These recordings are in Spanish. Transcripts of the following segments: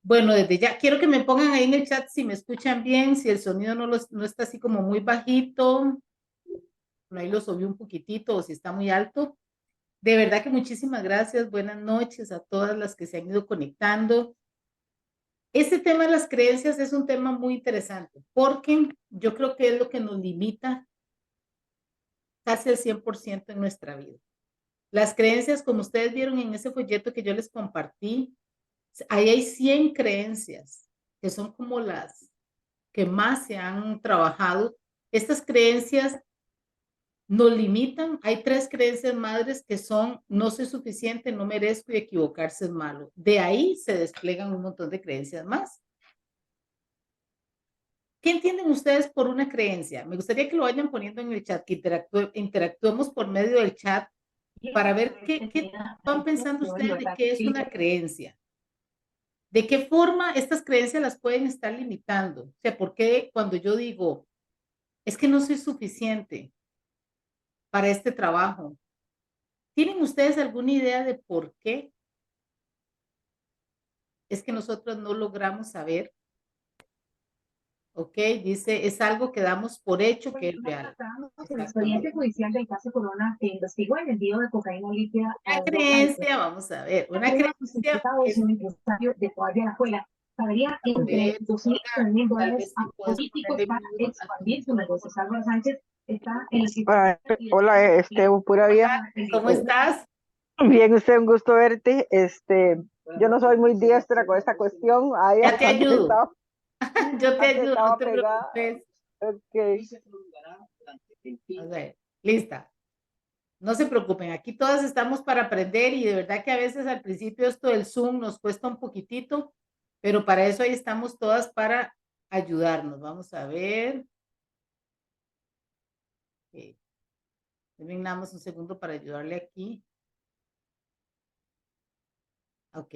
Bueno, desde ya, quiero que me pongan ahí en el chat si me escuchan bien, si el sonido no está así como muy bajito, ahí lo subí un poquitito o si está muy alto. De verdad que muchísimas gracias, buenas noches a todas las que se han ido conectando. Este tema de las creencias es un tema muy interesante porque yo creo que es lo que nos limita casi al 100% en nuestra vida. Las creencias, como ustedes vieron en ese folleto que yo les compartí, ahí hay 100 creencias que son como las que más se han trabajado. Estas creencias nos limitan. Hay 3 creencias madres que son no soy suficiente, no merezco y equivocarse es malo. De ahí se despliegan un montón de creencias más. ¿Qué entienden ustedes por una creencia? Me gustaría que lo vayan poniendo en el chat, que interactuemos por medio del chat para ver qué van pensando ustedes de qué es una creencia. ¿De qué forma estas creencias las pueden estar limitando? O sea, ¿por qué cuando yo digo, es que no soy suficiente para este trabajo? ¿Tienen ustedes alguna idea de por qué es que nosotros no logramos saber? ¿Ok? Dice, es algo que damos por hecho que es real. El expediente Exactamente. judicial del caso Corona que investigó el envío de cocaína líquida a Una Europa de creencia, vamos a ver, una una creencia justificada de es, un empresario de Toalla de la Escuela pagaría a entre ver, 2.000 y Olga, 3.000 tal dólares vez a si puedes políticos ponerle para mute a tu expandir su negocio. micrófono. Salva Sánchez está en el Hola, pura vida. ¿Cómo estás? Bien, usted, un gusto verte. Yo no soy muy diestra con esta cuestión. Ahí Ya te ayudo. Yo te antes ayudo, no estaba te pegada. preocupes. Okay. A ver, lista. No se preocupen, aquí todas estamos para aprender y de verdad que a veces al principio esto del Zoom nos cuesta un poquitito, pero para eso ahí estamos todas para ayudarnos. Vamos a ver. Okay. Terminamos un segundo para ayudarle aquí. Ok.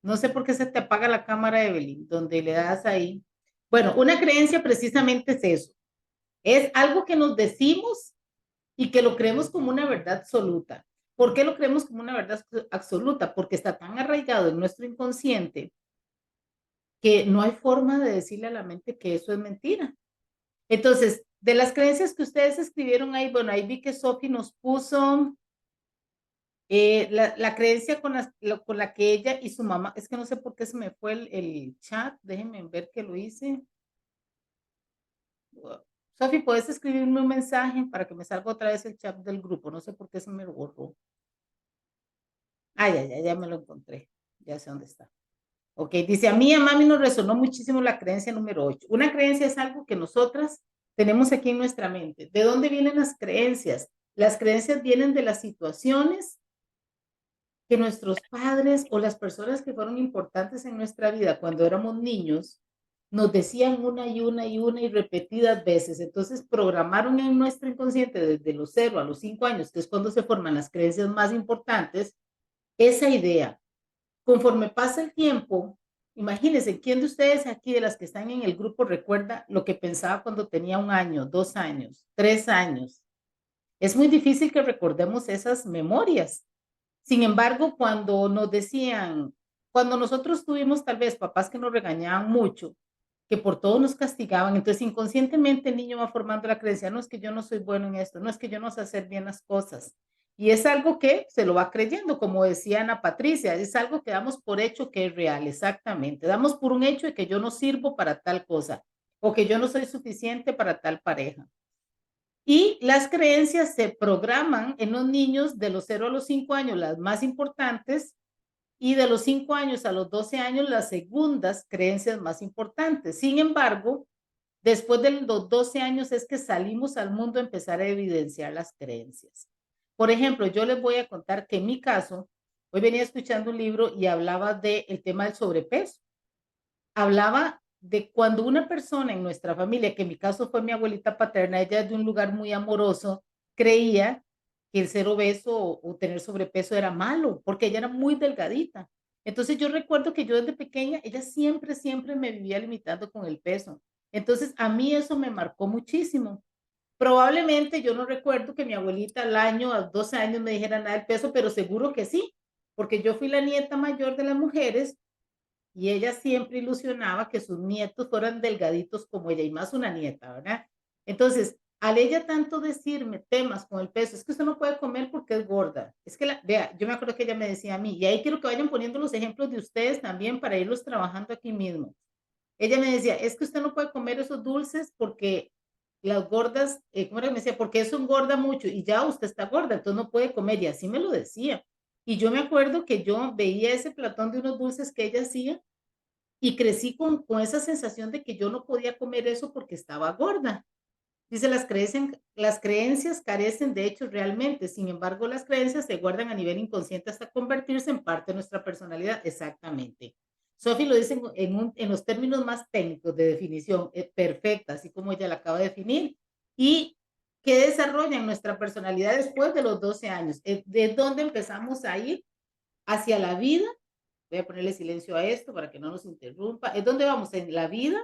No sé por qué se te apaga la cámara, Evelyn, donde le das ahí. Bueno, una creencia precisamente es eso. Es algo que nos decimos y que lo creemos como una verdad absoluta. ¿Por qué lo creemos como una verdad absoluta? Porque está tan arraigado en nuestro inconsciente que no hay forma de decirle a la mente que eso es mentira. Entonces, de las creencias que ustedes escribieron ahí, bueno, ahí vi que Sophie nos puso la creencia con la que ella y su mamá, es que no sé por qué se me fue el chat, déjenme ver que lo hice. Sophie, ¿puedes escribirme un mensaje para que me salga otra vez el chat del grupo? No sé por qué se me borró. Ya me lo encontré. Ya sé dónde está. Ok, dice, a mí y a mami nos resonó muchísimo la creencia número 8. Una creencia es algo que nosotras tenemos aquí en nuestra mente. ¿De dónde vienen las creencias? Las creencias vienen de las situaciones que nuestros padres o las personas que fueron importantes en nuestra vida cuando éramos niños nos decían una y una y una y repetidas veces. Entonces programaron en nuestro inconsciente desde los 0 a los 5 años, que es cuando se forman las creencias más importantes, esa idea. Conforme pasa el tiempo, imagínense, ¿quién de ustedes aquí de las que están en el grupo recuerda lo que pensaba cuando tenía 1 año, 2 años, 3 años? Es muy difícil que recordemos esas memorias. Sin embargo, cuando nos decían, cuando nosotros tuvimos tal vez papás que nos regañaban mucho, que por todo nos castigaban, entonces inconscientemente el niño va formando la creencia, no es que yo no soy bueno en esto, no es que yo no sé hacer bien las cosas. Y es algo que se lo va creyendo, como decía Ana Patricia, es algo que damos por hecho que es real, exactamente. Damos por un hecho de que yo no sirvo para tal cosa o que yo no soy suficiente para tal pareja. Y las creencias se programan en los niños de los 0 a los 5 años, las más importantes, y de los 5 años a los 12 años, las segundas creencias más importantes. Sin embargo, después de los 12 años es que salimos al mundo a empezar a evidenciar las creencias. Por ejemplo, yo les voy a contar que en mi caso, hoy venía escuchando un libro y hablaba del tema del sobrepeso. Hablaba de cuando una persona en nuestra familia, que en mi caso fue mi abuelita paterna, ella de un lugar muy amoroso, creía que el ser obeso o tener sobrepeso era malo, porque ella era muy delgadita. Entonces yo recuerdo que yo desde pequeña, ella siempre, siempre me vivía limitando con el peso. Entonces a mí eso me marcó muchísimo. Probablemente yo no recuerdo que mi abuelita al año, a los 12 años me dijera nada del peso, pero seguro que sí, porque yo fui la nieta mayor de las mujeres y ella siempre ilusionaba que sus nietos fueran delgaditos como ella, y más una nieta, ¿verdad? Entonces, al ella tanto decirme temas con el peso, es que usted no puede comer porque es gorda. Es que, vea, yo me acuerdo que ella me decía a mí, y ahí quiero que vayan poniendo los ejemplos de ustedes también para irlos trabajando aquí mismo. Ella me decía, es que usted no puede comer esos dulces porque las gordas, ¿cómo era que me decía? Porque eso engorda mucho y ya usted está gorda, entonces no puede comer. Y así me lo decía. Y yo me acuerdo que yo veía ese platón de unos dulces que ella hacía y crecí con esa sensación de que yo no podía comer eso porque estaba gorda. Dice, las creencias carecen de hechos realmente, sin embargo, las creencias se guardan a nivel inconsciente hasta convertirse en parte de nuestra personalidad. Exactamente. Sophie lo dice en los términos más técnicos de definición, perfecta, así como ella la acaba de definir. ¿Y qué desarrolla en nuestra personalidad después de los 12 años? ¿De dónde empezamos a ir hacia la vida? Voy a ponerle silencio a esto para que no nos interrumpa. ¿Es donde vamos en la vida?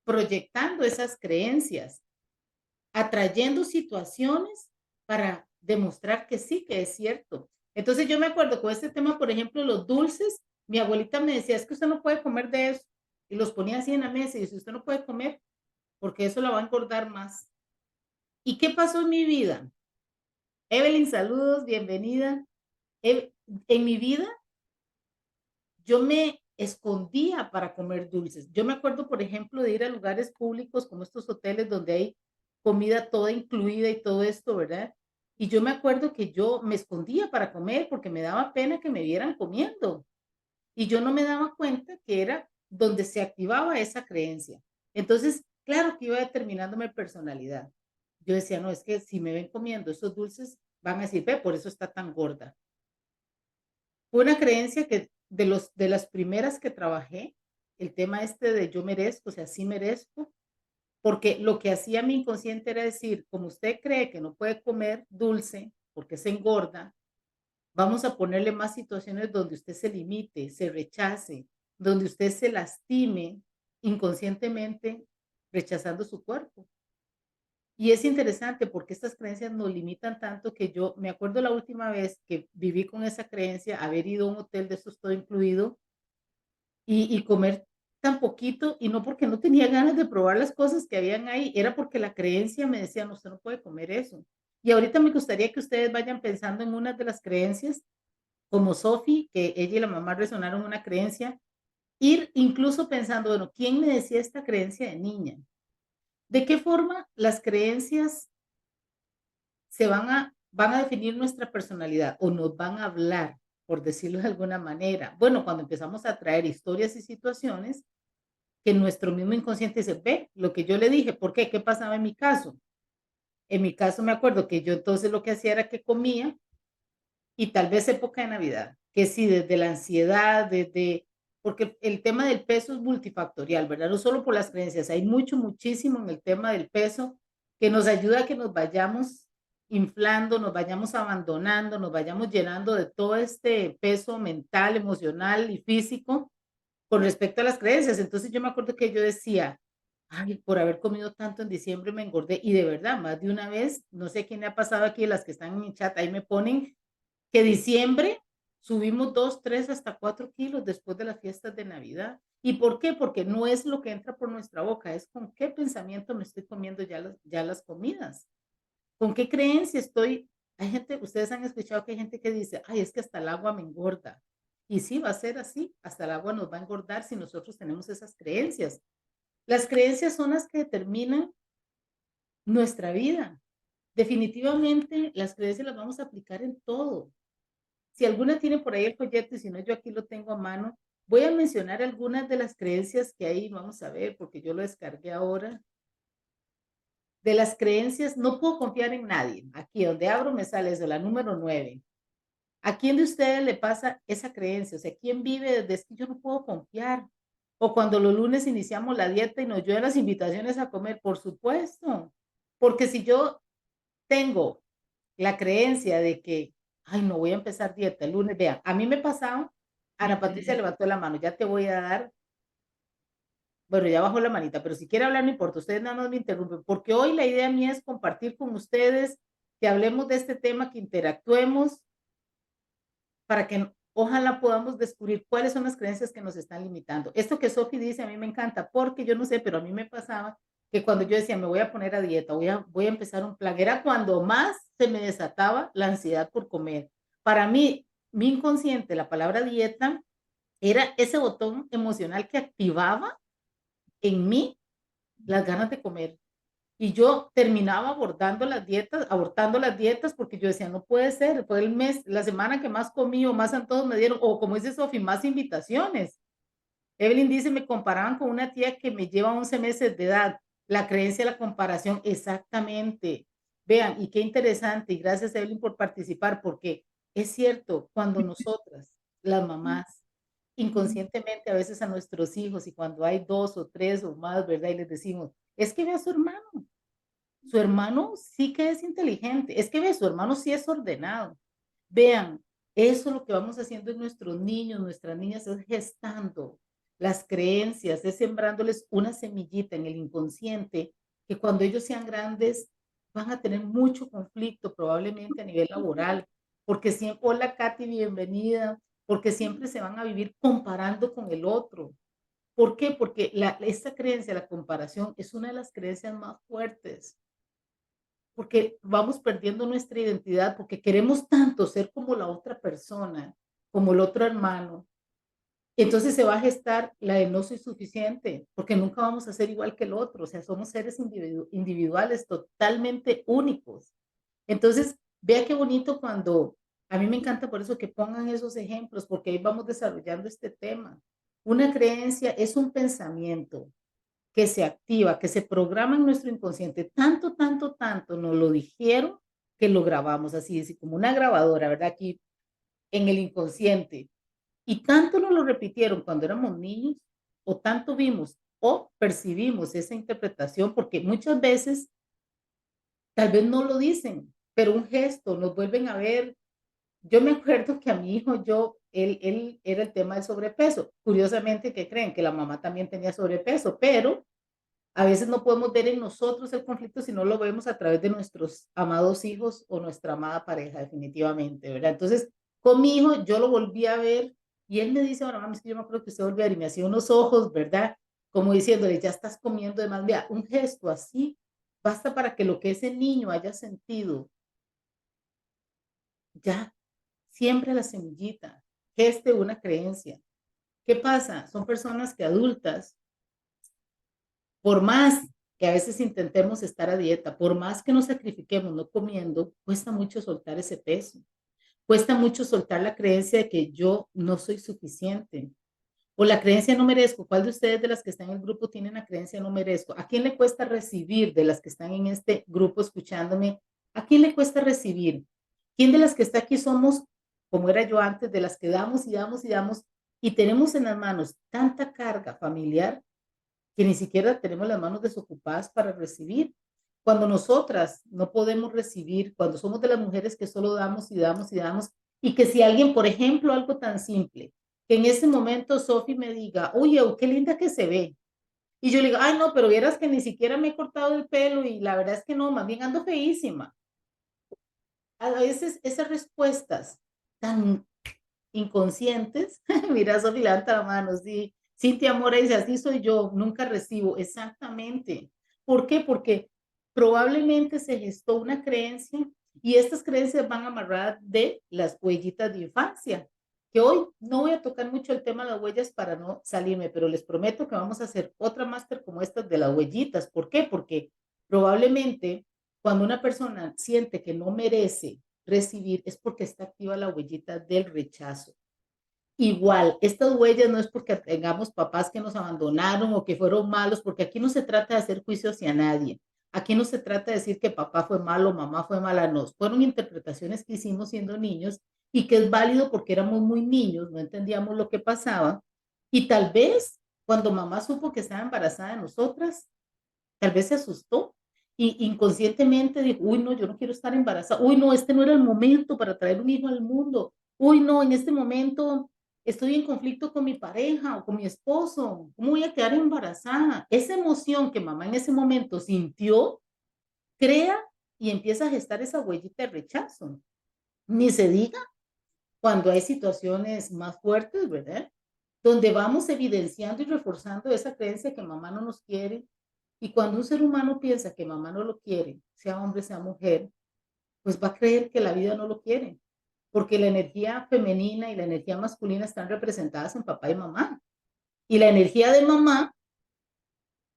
Proyectando esas creencias, atrayendo situaciones para demostrar que sí, que es cierto. Entonces yo me acuerdo con este tema, por ejemplo, los dulces, mi abuelita me decía, es que usted no puede comer de eso. Y los ponía así en la mesa y dice, usted no puede comer porque eso la va a engordar más. ¿Y qué pasó en mi vida? Evelyn, saludos, bienvenida. En mi vida, yo me escondía para comer dulces. Yo me acuerdo, por ejemplo, de ir a lugares públicos como estos hoteles donde hay comida toda incluida y todo esto, ¿verdad? Y yo me acuerdo que yo me escondía para comer porque me daba pena que me vieran comiendo. Y yo no me daba cuenta que era donde se activaba esa creencia. Entonces, claro que iba determinando mi personalidad. Yo decía, no, es que si me ven comiendo esos dulces, van a decir, ve, por eso está tan gorda. Fue una creencia que de las primeras que trabajé, el tema este de yo merezco, o sea, sí merezco, porque lo que hacía mi inconsciente era decir, como usted cree que no puede comer dulce porque se engorda, vamos a ponerle más situaciones donde usted se limite, se rechace, donde usted se lastime inconscientemente rechazando su cuerpo. Y es interesante porque estas creencias nos limitan tanto que yo me acuerdo la última vez que viví con esa creencia, haber ido a un hotel de estos todo incluido y comer tan poquito y no porque no tenía ganas de probar las cosas que habían ahí, era porque la creencia me decía, no, usted no puede comer eso. Y ahorita me gustaría que ustedes vayan pensando en una de las creencias, como Sophie, que ella y la mamá resonaron una creencia, ir incluso pensando, bueno, ¿quién me decía esta creencia de niña? ¿De qué forma las creencias se van a definir nuestra personalidad o nos van a hablar, por decirlo de alguna manera? Bueno, cuando empezamos a traer historias y situaciones que nuestro mismo inconsciente dice, ve, lo que yo le dije, ¿por qué? ¿Qué pasaba en mi caso? En mi caso me acuerdo que yo entonces lo que hacía era que comía y tal vez época de Navidad, que sí, desde la ansiedad, desde, porque el tema del peso es multifactorial, ¿verdad? No solo por las creencias, hay muchísimo en el tema del peso que nos ayuda a que nos vayamos inflando, nos vayamos abandonando, nos vayamos llenando de todo este peso mental, emocional y físico con respecto a las creencias. Entonces yo me acuerdo que yo decía, ay, por haber comido tanto en diciembre me engordé. Y de verdad, más de una vez, no sé quién le ha pasado aquí, las que están en mi chat, ahí me ponen que diciembre subimos 2, 3, hasta 4 kilos después de las fiestas de Navidad. ¿Y por qué? Porque no es lo que entra por nuestra boca, es con qué pensamiento me estoy comiendo ya las comidas. ¿Con qué creencia estoy? Hay gente, ustedes han escuchado que hay gente que dice, ay, es que hasta el agua me engorda. Y sí, va a ser así, hasta el agua nos va a engordar si nosotros tenemos esas creencias. Las creencias son las que determinan nuestra vida. Definitivamente las creencias las vamos a aplicar en todo. Si alguna tiene por ahí el folleto y si no, yo aquí lo tengo a mano, voy a mencionar algunas de las creencias que hay, vamos a ver, porque yo lo descargué ahora. De las creencias, no puedo confiar en nadie. Aquí donde abro me sale eso, la número 9. ¿A quién de ustedes le pasa esa creencia? O sea, ¿quién vive desde que yo no puedo confiar? O cuando los lunes iniciamos la dieta y nos llueven las invitaciones a comer, por supuesto. Porque si yo tengo la creencia de que, ay, no voy a empezar dieta el lunes, vean, a mí me pasaba, Ana Patricia levantó la mano, ya te voy a dar, bueno, ya bajó la manita, pero si quiere hablar no importa, ustedes nada más me interrumpen, porque hoy la idea mía es compartir con ustedes, que hablemos de este tema, que interactuemos, para que ojalá podamos descubrir cuáles son las creencias que nos están limitando. Esto que Sophie dice a mí me encanta, porque yo no sé, pero a mí me pasaba que cuando yo decía, me voy a poner a dieta, voy a empezar un plan, era cuando más se me desataba la ansiedad por comer. Para mí, mi inconsciente, la palabra dieta, era ese botón emocional que activaba en mí las ganas de comer. Y yo terminaba abortando las dietas porque yo decía, no puede ser, fue el mes, la semana que más comí o más antojos me dieron, o como dice Sofi, más invitaciones. Evelyn dice, me comparaban con una tía que me lleva 11 meses de edad. La creencia, la comparación, exactamente. Vean, y qué interesante, y gracias Evelyn por participar, porque es cierto, cuando nosotras, las mamás, inconscientemente a veces a nuestros hijos, y cuando hay 2 o 3 o más, ¿verdad? Y les decimos, es que ve a su hermano sí que es inteligente, es que ve, su hermano sí es ordenado. Vean, eso es lo que vamos haciendo en nuestros niños, nuestras niñas, es gestando las creencias, es sembrándoles una semillita en el inconsciente que cuando ellos sean grandes van a tener mucho conflicto probablemente a nivel laboral, porque siempre, hola Katy, bienvenida, porque siempre se van a vivir comparando con el otro. ¿Por qué? Porque esta creencia, la comparación, es una de las creencias más fuertes porque vamos perdiendo nuestra identidad, porque queremos tanto ser como la otra persona, como el otro hermano. Entonces se va a gestar la de no soy suficiente, porque nunca vamos a ser igual que el otro, o sea, somos seres individuales totalmente únicos. Entonces, vea qué bonito cuando, a mí me encanta por eso que pongan esos ejemplos, porque ahí vamos desarrollando este tema. Una creencia es un pensamiento, que se activa, que se programa en nuestro inconsciente, tanto, tanto, tanto, nos lo dijeron que lo grabamos así como una grabadora, ¿verdad? Aquí en el inconsciente. Y tanto nos lo repitieron cuando éramos niños, o tanto vimos o percibimos esa interpretación, porque muchas veces tal vez no lo dicen, pero un gesto, nos vuelven a ver. Yo me acuerdo que a mi hijo, él era el tema del sobrepeso. Curiosamente, ¿qué creen? Que la mamá también tenía sobrepeso, pero a veces no podemos ver en nosotros el conflicto si no lo vemos a través de nuestros amados hijos o nuestra amada pareja, definitivamente, ¿verdad? Entonces, con mi hijo yo lo volví a ver y él me dice, ahora mami, es que yo me acuerdo que usted volvió a ver y me hacía unos ojos, ¿verdad? Como diciéndole, ya estás comiendo de más. Vea, un gesto así basta para que lo que ese niño haya sentido, ya, siempre la semillita, geste una creencia. ¿Qué pasa? Son personas que adultas por más que a veces intentemos estar a dieta, por más que nos sacrifiquemos no comiendo, cuesta mucho soltar ese peso. Cuesta mucho soltar la creencia de que yo no soy suficiente o la creencia no merezco. ¿Cuál de ustedes de las que están en el grupo tienen la creencia no merezco? ¿A quién le cuesta recibir de las que están en este grupo escuchándome? ¿A quién le cuesta recibir? ¿Quién de las que está aquí somos, como era yo antes, de las que damos y damos y damos y tenemos en las manos tanta carga familiar que ni siquiera tenemos las manos desocupadas para recibir? Cuando nosotras no podemos recibir, cuando somos de las mujeres que solo damos y damos y damos, y que si alguien, por ejemplo, algo tan simple, que en ese momento Sophie me diga, oye, qué linda que se ve, y yo le digo, ay, no, pero vieras que ni siquiera me he cortado el pelo y la verdad es que no, más bien ando feísima. A veces esas respuestas tan inconscientes, mira, Sofi levanta la mano, sí, Cintia Mora dice, así soy yo, nunca recibo, exactamente. ¿Por qué? Porque probablemente se gestó una creencia y estas creencias van amarradas de las huellitas de infancia, que hoy no voy a tocar mucho el tema de las huellas para no salirme, pero les prometo que vamos a hacer otra máster como esta de las huellitas. ¿Por qué? Porque probablemente cuando una persona siente que no merece recibir es porque está activa la huellita del rechazo. Igual, estas huellas no es porque tengamos papás que nos abandonaron o que fueron malos, porque aquí no se trata de hacer juicio hacia nadie. Aquí no se trata de decir que papá fue malo, mamá fue mala, no. Fueron interpretaciones que hicimos siendo niños y que es válido porque éramos muy niños, no entendíamos lo que pasaba. Y tal vez cuando mamá supo que estaba embarazada de nosotras, tal vez se asustó y inconscientemente dijo, uy, no, yo no quiero estar embarazada, uy, no, este no era el momento para traer un hijo al mundo, uy, no, en este momento estoy en conflicto con mi pareja o con mi esposo, ¿cómo voy a quedar embarazada? Esa emoción que mamá en ese momento sintió, crea y empieza a gestar esa huellita de rechazo. Ni se diga cuando hay situaciones más fuertes, ¿verdad? Donde vamos evidenciando y reforzando esa creencia que mamá no nos quiere. Y cuando un ser humano piensa que mamá no lo quiere, sea hombre, sea mujer, pues va a creer que la vida no lo quiere, porque la energía femenina y la energía masculina están representadas en papá y mamá. Y la energía de mamá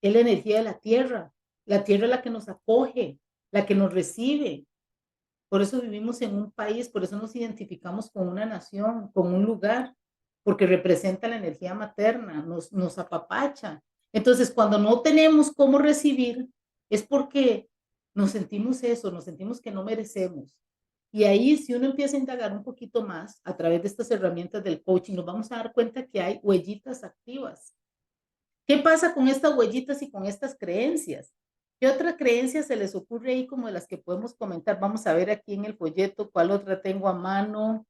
es la energía de la tierra. La tierra es la que nos acoge, la que nos recibe. Por eso vivimos en un país, por eso nos identificamos con una nación, con un lugar, porque representa la energía materna, nos apapacha. Entonces, cuando no tenemos cómo recibir, es porque nos sentimos eso, nos sentimos que no merecemos. Y ahí, si uno empieza a indagar un poquito más a través de estas herramientas del coaching, nos vamos a dar cuenta que hay huellitas activas. ¿Qué pasa con estas huellitas y con estas creencias? ¿Qué otra creencia se les ocurre ahí como de las que podemos comentar? Vamos a ver aquí en el folleto cuál otra tengo a mano.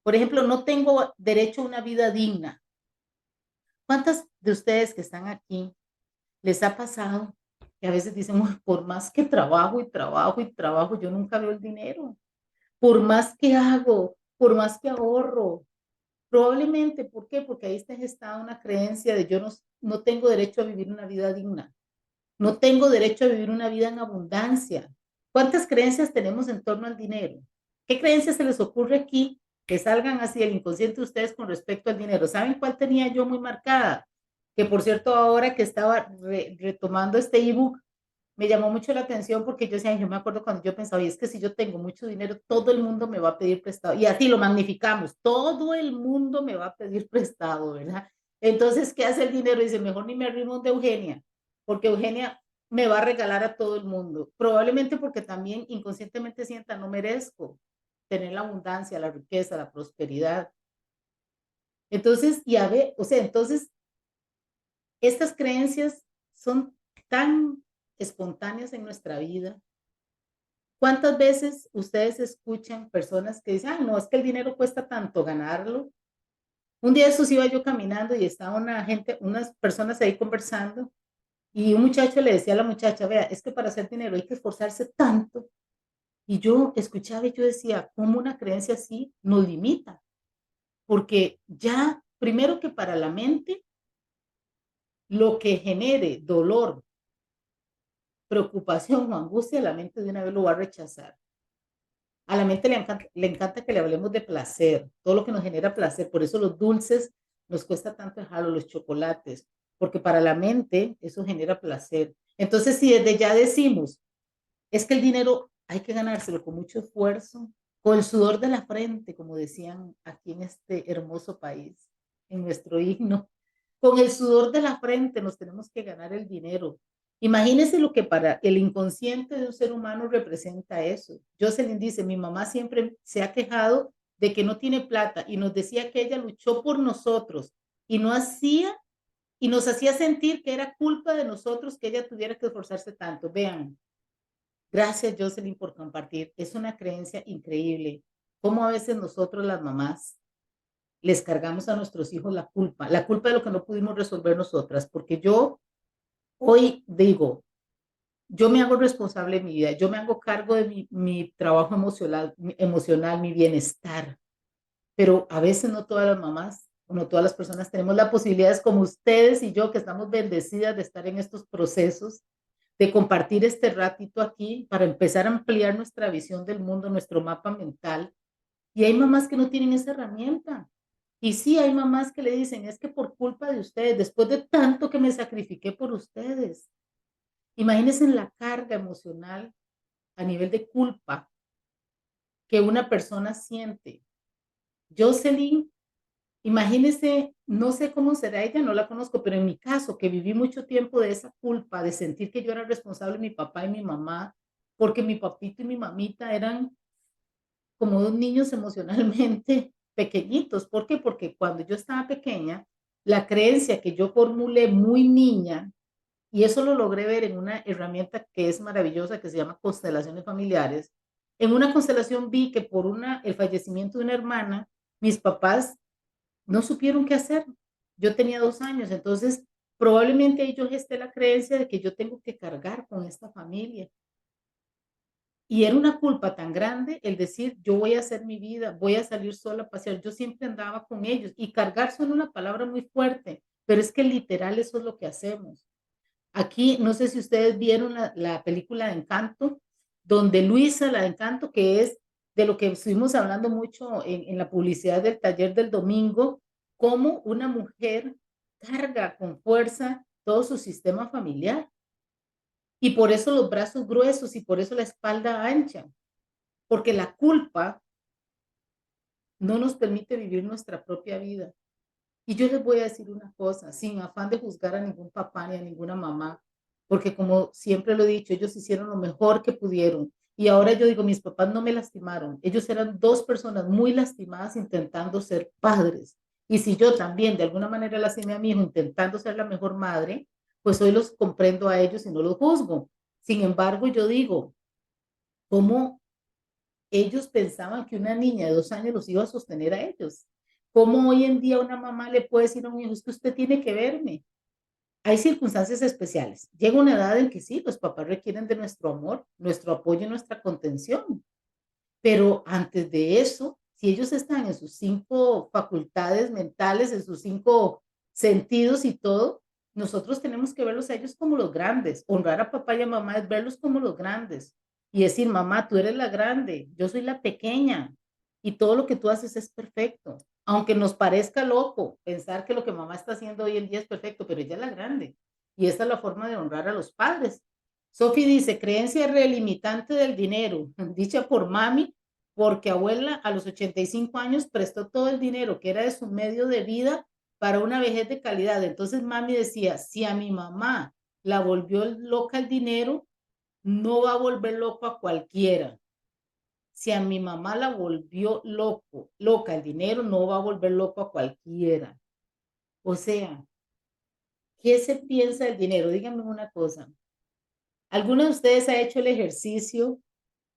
Por ejemplo, no tengo derecho a una vida digna. ¿Cuántas de ustedes que están aquí les ha pasado que a veces dicen, por más que trabajo y trabajo y trabajo, yo nunca veo el dinero? Por más que hago, por más que ahorro, probablemente, ¿por qué? Porque ahí está gestada una creencia de yo no tengo derecho a vivir una vida digna. No tengo derecho a vivir una vida en abundancia. ¿Cuántas creencias tenemos en torno al dinero? ¿Qué creencias se les ocurre aquí que salgan así del inconsciente de ustedes con respecto al dinero? ¿Saben cuál tenía yo muy marcada? Que por cierto, ahora que estaba retomando este ebook, me llamó mucho la atención porque yo decía, yo me acuerdo cuando yo pensaba, y es que si yo tengo mucho dinero, todo el mundo me va a pedir prestado. Y así lo magnificamos, todo el mundo me va a pedir prestado, ¿verdad? Entonces, ¿qué hace el dinero? Dice, mejor ni me arrimo de Eugenia, porque Eugenia me va a regalar a todo el mundo. Probablemente porque también inconscientemente sienta, no merezco tener la abundancia, la riqueza, la prosperidad. Entonces, y a ver, o sea, entonces, estas creencias son tan espontáneas en nuestra vida. ¿Cuántas veces ustedes escuchan personas que dicen, ah, no, es que el dinero cuesta tanto ganarlo? Un día de esos iba yo caminando y estaba unas personas ahí conversando y un muchacho le decía a la muchacha, vea, es que para hacer dinero hay que esforzarse tanto. Y yo escuchaba y yo decía, ¿cómo una creencia así nos limita? Porque ya, primero que para la mente, lo que genere dolor, preocupación o angustia, la mente de una vez lo va a rechazar. A la mente le encanta que le hablemos de placer, todo lo que nos genera placer. Por eso los dulces nos cuesta tanto dejarlo, los chocolates, porque para la mente eso genera placer. Entonces, si desde ya decimos, es que el dinero hay que ganárselo con mucho esfuerzo, con el sudor de la frente, como decían aquí en este hermoso país, en nuestro himno, con el sudor de la frente nos tenemos que ganar el dinero. Imagínense lo que para el inconsciente de un ser humano representa eso. Jocelyn dice, mi mamá siempre se ha quejado de que no tiene plata y nos decía que ella luchó por nosotros y no hacía y nos hacía sentir que era culpa de nosotros que ella tuviera que esforzarse tanto. Vean, gracias Jocelyn por compartir. Es una creencia increíble. Cómo a veces nosotros las mamás les cargamos a nuestros hijos la culpa de lo que no pudimos resolver nosotras, porque yo hoy digo, yo me hago responsable de mi vida, yo me hago cargo de mi trabajo emocional, mi bienestar, pero a veces no todas las mamás, no todas las personas tenemos las posibilidades como ustedes y yo, que estamos bendecidas de estar en estos procesos, de compartir este ratito aquí para empezar a ampliar nuestra visión del mundo, nuestro mapa mental. Y hay mamás que no tienen esa herramienta. Y sí, hay mamás que le dicen, es que por culpa de ustedes, después de tanto que me sacrifiqué por ustedes. Imagínense la carga emocional a nivel de culpa que una persona siente. Jocelyn, imagínense, no sé cómo será ella, no la conozco, pero en mi caso, que viví mucho tiempo de esa culpa, de sentir que yo era responsable de mi papá y mi mamá, porque mi papito y mi mamita eran como dos niños emocionalmente pequeñitos. ¿Por qué? Porque cuando yo estaba pequeña, la creencia que yo formulé muy niña, y eso lo logré ver en una herramienta que es maravillosa, que se llama constelaciones familiares. En una constelación vi que por el fallecimiento de una hermana, mis papás no supieron qué hacer. Yo tenía 2 años, entonces probablemente ahí yo gesté la creencia de que yo tengo que cargar con esta familia. Y era una culpa tan grande el decir, yo voy a hacer mi vida, voy a salir sola a pasear. Yo siempre andaba con ellos. Y cargar suena una palabra muy fuerte, pero es que literal eso es lo que hacemos. Aquí, no sé si ustedes vieron la película de Encanto, donde Luisa, la de Encanto, que es de lo que estuvimos hablando mucho en la publicidad del taller del domingo, cómo una mujer carga con fuerza todo su sistema familiar. Y por eso los brazos gruesos y por eso la espalda ancha, porque la culpa no nos permite vivir nuestra propia vida. Y yo les voy a decir una cosa, sin afán de juzgar a ningún papá ni a ninguna mamá, porque como siempre lo he dicho, ellos hicieron lo mejor que pudieron. Y ahora yo digo, mis papás no me lastimaron. Ellos eran dos personas muy lastimadas intentando ser padres. Y si yo también de alguna manera lastimé a mi hijo intentando ser la mejor madre, pues hoy los comprendo a ellos y no los juzgo. Sin embargo, yo digo, ¿cómo ellos pensaban que una niña de 2 años los iba a sostener a ellos? ¿Cómo hoy en día una mamá le puede decir a un hijo, es que usted tiene que verme? Hay circunstancias especiales. Llega una edad en que sí, los papás requieren de nuestro amor, nuestro apoyo y nuestra contención. Pero antes de eso, si ellos están en sus 5 facultades mentales, en sus 5 sentidos y todo, nosotros tenemos que verlos a ellos como los grandes. Honrar a papá y a mamá es verlos como los grandes y decir, mamá, tú eres la grande, yo soy la pequeña y todo lo que tú haces es perfecto. Aunque nos parezca loco pensar que lo que mamá está haciendo hoy en día es perfecto, pero ella es la grande. Y esta es la forma de honrar a los padres. Sophie dice, creencia relimitante del dinero, dicha por mami, porque abuela a los 85 años prestó todo el dinero que era de su medio de vida para una vejez de calidad. Entonces mami decía, si a mi mamá la volvió loca el dinero, no va a volver loco a cualquiera. Si a mi mamá la volvió loca el dinero, no va a volver loco a cualquiera. O sea, ¿qué se piensa del dinero? Díganme una cosa. ¿Alguno de ustedes ha hecho el ejercicio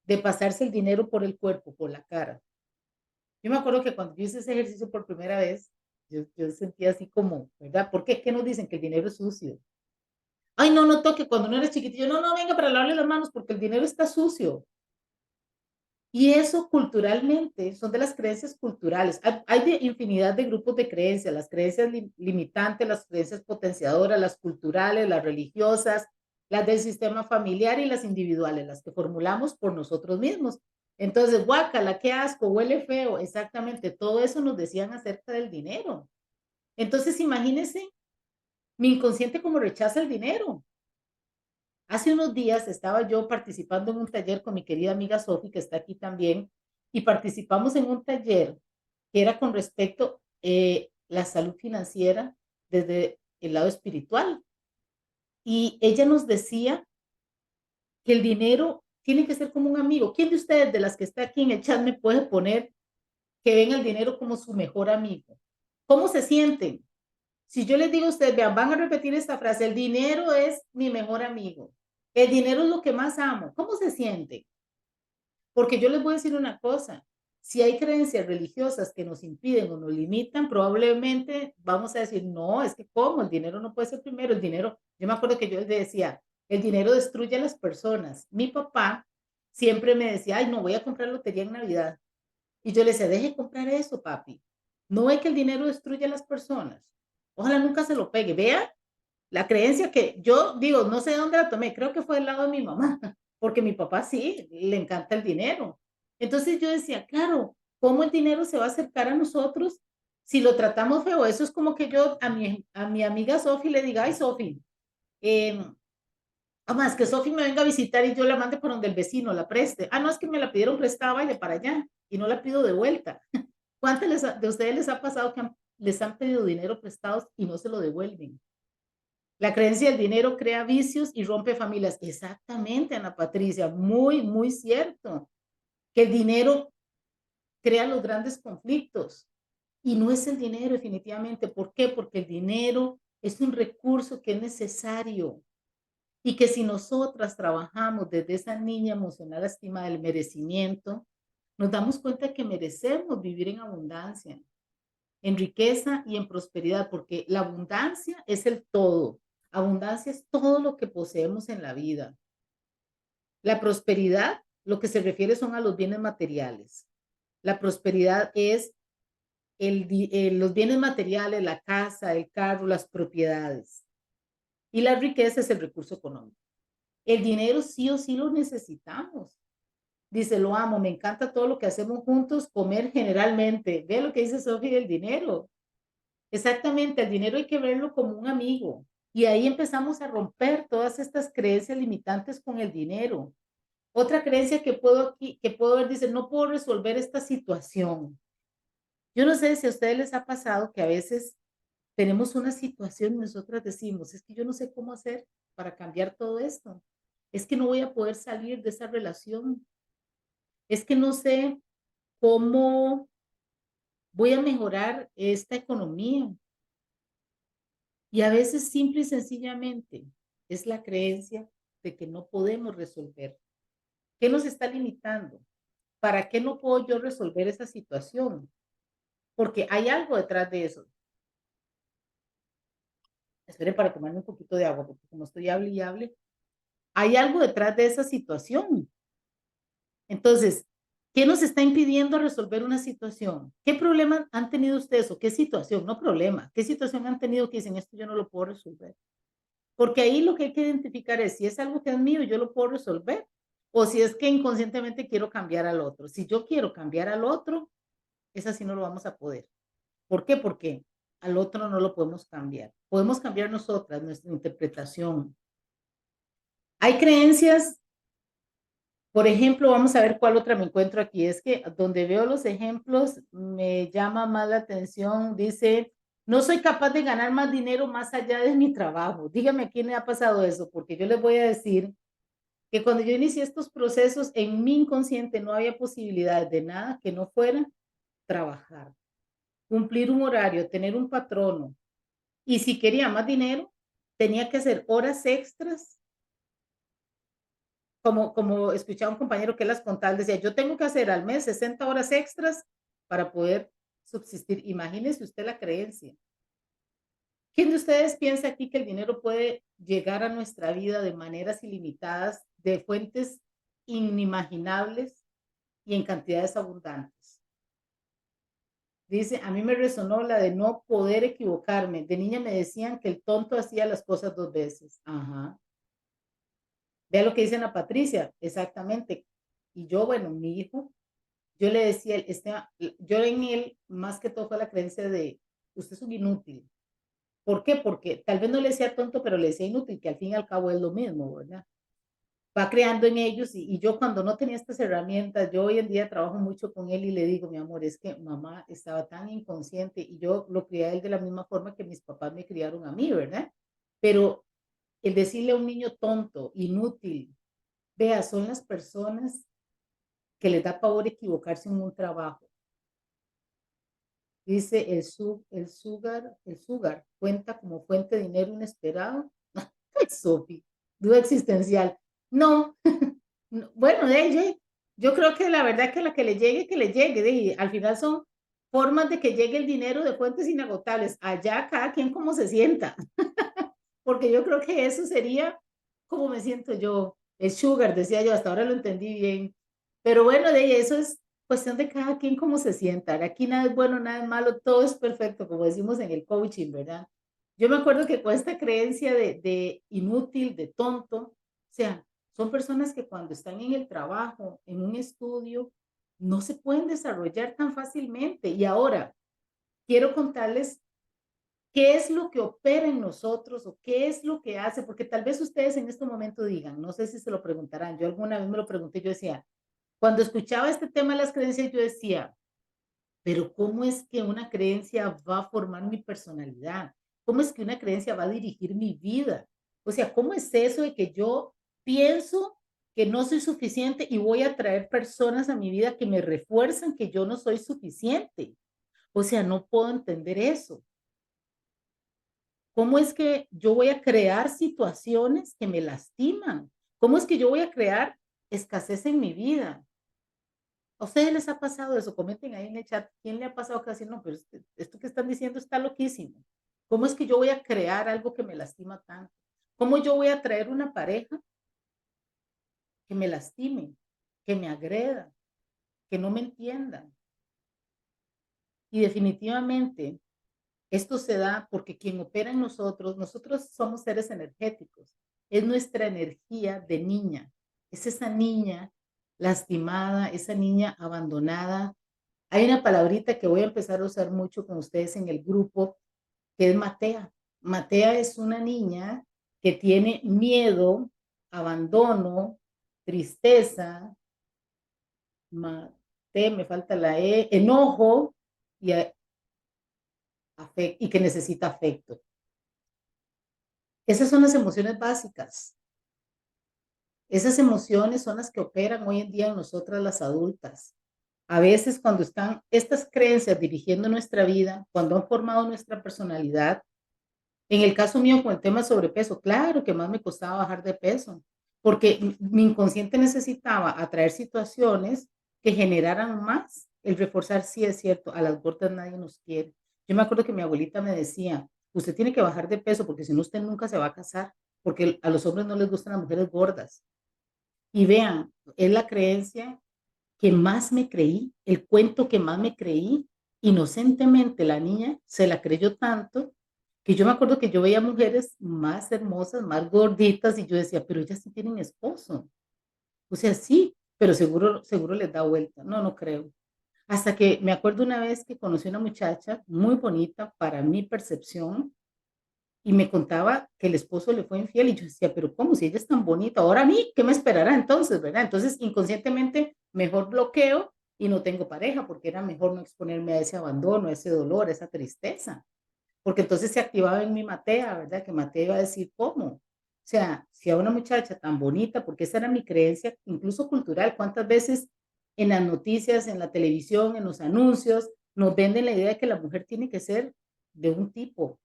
de pasarse el dinero por el cuerpo, por la cara? Yo me acuerdo que cuando yo hice ese ejercicio por primera vez, yo sentía así como, ¿verdad? ¿Por qué? ¿Qué nos dicen? Que el dinero es sucio. Ay, no, no toque. Cuando no eres chiquitillo, no, no, venga para lavarle las manos porque el dinero está sucio. Y eso culturalmente son de las creencias culturales. Hay de infinidad de grupos de creencias, las creencias limitantes, las creencias potenciadoras, las culturales, las religiosas, las del sistema familiar y las individuales, las que formulamos por nosotros mismos. Entonces, guácala, qué asco, huele feo, exactamente, todo eso nos decían acerca del dinero. Entonces, imagínense mi inconsciente como rechaza el dinero. Hace unos días estaba yo participando en un taller con mi querida amiga Sofi, que está aquí también, y participamos en un taller que era con respecto a la salud financiera desde el lado espiritual. Y ella nos decía que el dinero tiene que ser como un amigo. ¿Quién de ustedes, de las que está aquí en el chat, me puede poner que ven el dinero como su mejor amigo? ¿Cómo se sienten? Si yo les digo a ustedes, vean, van a repetir esta frase, el dinero es mi mejor amigo. El dinero es lo que más amo. ¿Cómo se siente? Porque yo les voy a decir una cosa, si hay creencias religiosas que nos impiden o nos limitan, probablemente vamos a decir, no, es que ¿cómo? El dinero no puede ser primero, el dinero, yo me acuerdo que yo les decía, el dinero destruye a las personas. Mi papá siempre me decía, ay, no voy a comprar lotería en Navidad. Y yo le decía, deje comprar eso, papi. No ve que el dinero destruye a las personas. Ojalá nunca se lo pegue. Vea la creencia que yo digo, no sé de dónde la tomé, creo que fue del lado de mi mamá, porque mi papá sí, le encanta el dinero. Entonces yo decía, claro, ¿cómo el dinero se va a acercar a nosotros si lo tratamos feo? Eso es como que yo a mi amiga Sofi le diga, ay Sofi, más que Sofi me venga a visitar y yo la mande por donde el vecino la preste. Ah, no, es que me la pidieron prestada, vaya para allá y no la pido de vuelta. ¿Cuántos de ustedes les ha pasado que les han pedido dinero prestados y no se lo devuelven? La creencia del dinero crea vicios y rompe familias. Exactamente, Ana Patricia, muy, muy cierto. Que el dinero crea los grandes conflictos. Y no es el dinero, definitivamente. ¿Por qué? Porque el dinero es un recurso que es necesario. Y que si nosotras trabajamos desde esa niña emocional estima del merecimiento, nos damos cuenta que merecemos vivir en abundancia, en riqueza y en prosperidad, porque la abundancia es el todo. Abundancia es todo lo que poseemos en la vida. La prosperidad lo que se refiere son a los bienes materiales. La prosperidad es los bienes materiales, la casa, el carro, las propiedades. Y la riqueza es el recurso económico. El dinero sí o sí lo necesitamos. Dice, lo amo, me encanta todo lo que hacemos juntos, comer generalmente. Ve lo que dice Sofía del dinero. Exactamente, el dinero hay que verlo como un amigo. Y ahí empezamos a romper todas estas creencias limitantes con el dinero. Otra creencia que puedo ver, dice, no puedo resolver esta situación. Yo no sé si a ustedes les ha pasado que a veces tenemos una situación y nosotras decimos, es que yo no sé cómo hacer para cambiar todo esto. Es que no voy a poder salir de esa relación. Es que no sé cómo voy a mejorar esta economía. Y a veces simple y sencillamente es la creencia de que no podemos resolver. ¿Qué nos está limitando? ¿Para qué no puedo yo resolver esa situación? Porque hay algo detrás de eso. Esperen para tomarme un poquito de agua, porque como estoy hable y hable, hay algo detrás de esa situación. Entonces, ¿qué nos está impidiendo resolver una situación? ¿Qué problema han tenido ustedes o qué situación? No problema. ¿Qué situación han tenido que dicen esto yo no lo puedo resolver? Porque ahí lo que hay que identificar es si es algo que es mío, yo lo puedo resolver, o si es que inconscientemente quiero cambiar al otro. Si yo quiero cambiar al otro, es así no lo vamos a poder. ¿Por qué? Porque al otro no lo podemos cambiar. Podemos cambiar nosotras, nuestra interpretación. Hay creencias, por ejemplo, vamos a ver cuál otra me encuentro aquí. Es que donde veo los ejemplos me llama más la atención. Dice, no soy capaz de ganar más dinero más allá de mi trabajo. Dígame a quién le ha pasado eso, porque yo les voy a decir que cuando yo inicié estos procesos, en mi inconsciente no había posibilidad de nada que no fuera trabajar, cumplir un horario, tener un patrono. Y si quería más dinero, tenía que hacer horas extras. Como escuchaba un compañero que las contaba, decía, yo tengo que hacer al mes 60 horas extras para poder subsistir. Imagínese usted la creencia. ¿Quién de ustedes piensa aquí que el dinero puede llegar a nuestra vida de maneras ilimitadas, de fuentes inimaginables y en cantidades abundantes? Dice, a mí me resonó la de no poder equivocarme. De niña me decían que el tonto hacía las cosas dos veces. Ajá. Vea lo que dice Ana Patricia, exactamente. Y yo, bueno, mi hijo, yo le decía, yo en él más que todo fue la creencia de, usted es un inútil. ¿Por qué? Porque tal vez no le decía tonto, pero le decía inútil, que al fin y al cabo es lo mismo, ¿verdad? Va creando en ellos y yo cuando no tenía estas herramientas, yo hoy en día trabajo mucho con él y le digo, mi amor, es que mamá estaba tan inconsciente y yo lo crié a él de la misma forma que mis papás me criaron a mí, ¿verdad? Pero el decirle a un niño tonto, inútil, vea, son las personas que les da pavor equivocarse en un trabajo. Dice el sugar cuenta como fuente de dinero inesperado. Sophie, duda existencial. No, no. Bueno, yo creo que la verdad que la que le llegue, que le llegue. Al final son formas de que llegue el dinero de fuentes inagotables. Allá cada quien como se sienta. Porque yo creo que eso sería como me siento yo. El sugar, decía yo, hasta ahora lo entendí bien. Pero bueno, eso es cuestión de cada quien cómo se sienta. Aquí nada es bueno, nada es malo, todo es perfecto, como decimos en el coaching, ¿verdad? Yo me acuerdo que con esta creencia de inútil, de tonto, o sea, son personas que cuando están en el trabajo, en un estudio, no se pueden desarrollar tan fácilmente. Y ahora, quiero contarles qué es lo que opera en nosotros o qué es lo que hace, porque tal vez ustedes en este momento digan, no sé si se lo preguntarán, yo alguna vez me lo pregunté, yo decía, cuando escuchaba este tema de las creencias, yo decía, pero ¿cómo es que una creencia va a formar mi personalidad? ¿Cómo es que una creencia va a dirigir mi vida? O sea, ¿cómo es eso de que yo pienso que no soy suficiente y voy a traer personas a mi vida que me refuerzan que yo no soy suficiente? O sea, no puedo entender eso. ¿Cómo es que yo voy a crear situaciones que me lastiman? ¿Cómo es que yo voy a crear escasez en mi vida? ¿A ustedes les ha pasado eso? Comenten ahí en el chat. ¿Quién le ha pasado casi? No, pero esto que están diciendo está loquísimo. ¿Cómo es que yo voy a crear algo que me lastima tanto? ¿Cómo yo voy a traer una pareja que me lastime, que me agredan, que no me entiendan. Y definitivamente esto se da porque quien opera en nosotros somos seres energéticos. Es nuestra energía de niña. Es esa niña lastimada, esa niña abandonada. Hay una palabrita que voy a empezar a usar mucho con ustedes en el grupo, que es Matea. Matea es una niña que tiene miedo, abandono, tristeza, me falta la E, enojo y, y que necesita afecto. Esas son las emociones básicas. Esas emociones son las que operan hoy en día en nosotras las adultas. A veces cuando están estas creencias dirigiendo nuestra vida, cuando han formado nuestra personalidad, en el caso mío con el tema de sobrepeso, claro que más me costaba bajar de peso, porque mi inconsciente necesitaba atraer situaciones que generaran más. El reforzar, sí es cierto, a las gordas nadie nos quiere. Yo me acuerdo que mi abuelita me decía, usted tiene que bajar de peso porque si no usted nunca se va a casar, porque a los hombres no les gustan las mujeres gordas. Y vean, es la creencia que más me creí, el cuento que más me creí, inocentemente la niña se la creyó tanto que yo me acuerdo que yo veía mujeres más hermosas, más gorditas y yo decía, pero ellas sí tienen esposo. O sea, sí, pero seguro les da vuelta. No, no creo. Hasta que me acuerdo una vez que conocí a una muchacha muy bonita para mi percepción y me contaba que el esposo le fue infiel y yo decía, pero ¿cómo? Si ella es tan bonita, ahora a mí, ¿qué me esperará entonces, verdad? Entonces, inconscientemente, mejor bloqueo y no tengo pareja porque era mejor no exponerme a ese abandono, a ese dolor, a esa tristeza. Porque entonces se activaba en mi Matea, ¿verdad? Que Matea iba a decir, ¿cómo? O sea, si a una muchacha tan bonita, porque esa era mi creencia, incluso cultural, ¿cuántas veces en las noticias, en la televisión, en los anuncios, nos venden la idea de que la mujer tiene que ser de un tipo? O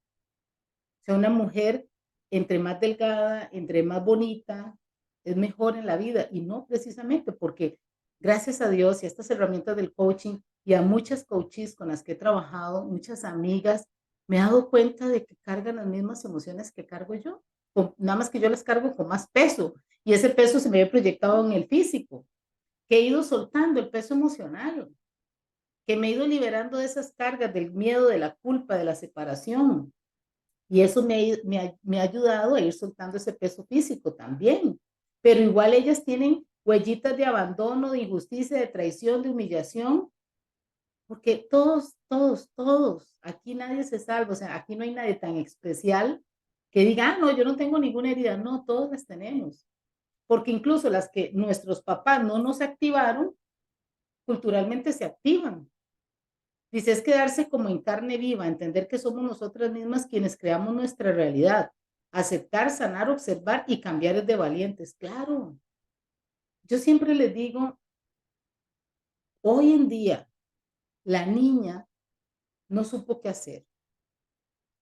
sea, una mujer entre más delgada, entre más bonita, es mejor en la vida. Y no precisamente porque gracias a Dios y a estas herramientas del coaching y a muchas coaches con las que he trabajado, muchas amigas, me he dado cuenta de que cargan las mismas emociones que cargo yo. Nada más que yo las cargo con más peso. Y ese peso se me ve proyectado en el físico, que he ido soltando el peso emocional, que me he ido liberando de esas cargas del miedo, de la culpa, de la separación. Y eso me ha ayudado a ir soltando ese peso físico también. Pero igual ellas tienen huellitas de abandono, de injusticia, de traición, de humillación, porque todos, aquí nadie se salva, o sea, aquí no hay nadie tan especial que diga, ah, no, yo no tengo ninguna herida. No, todos las tenemos. Porque incluso las que nuestros papás no nos activaron, culturalmente se activan. Dice, es quedarse como en carne viva, entender que somos nosotras mismas quienes creamos nuestra realidad. Aceptar, sanar, observar y cambiar es de valientes. Claro. Yo siempre les digo, hoy en día, la niña no supo qué hacer.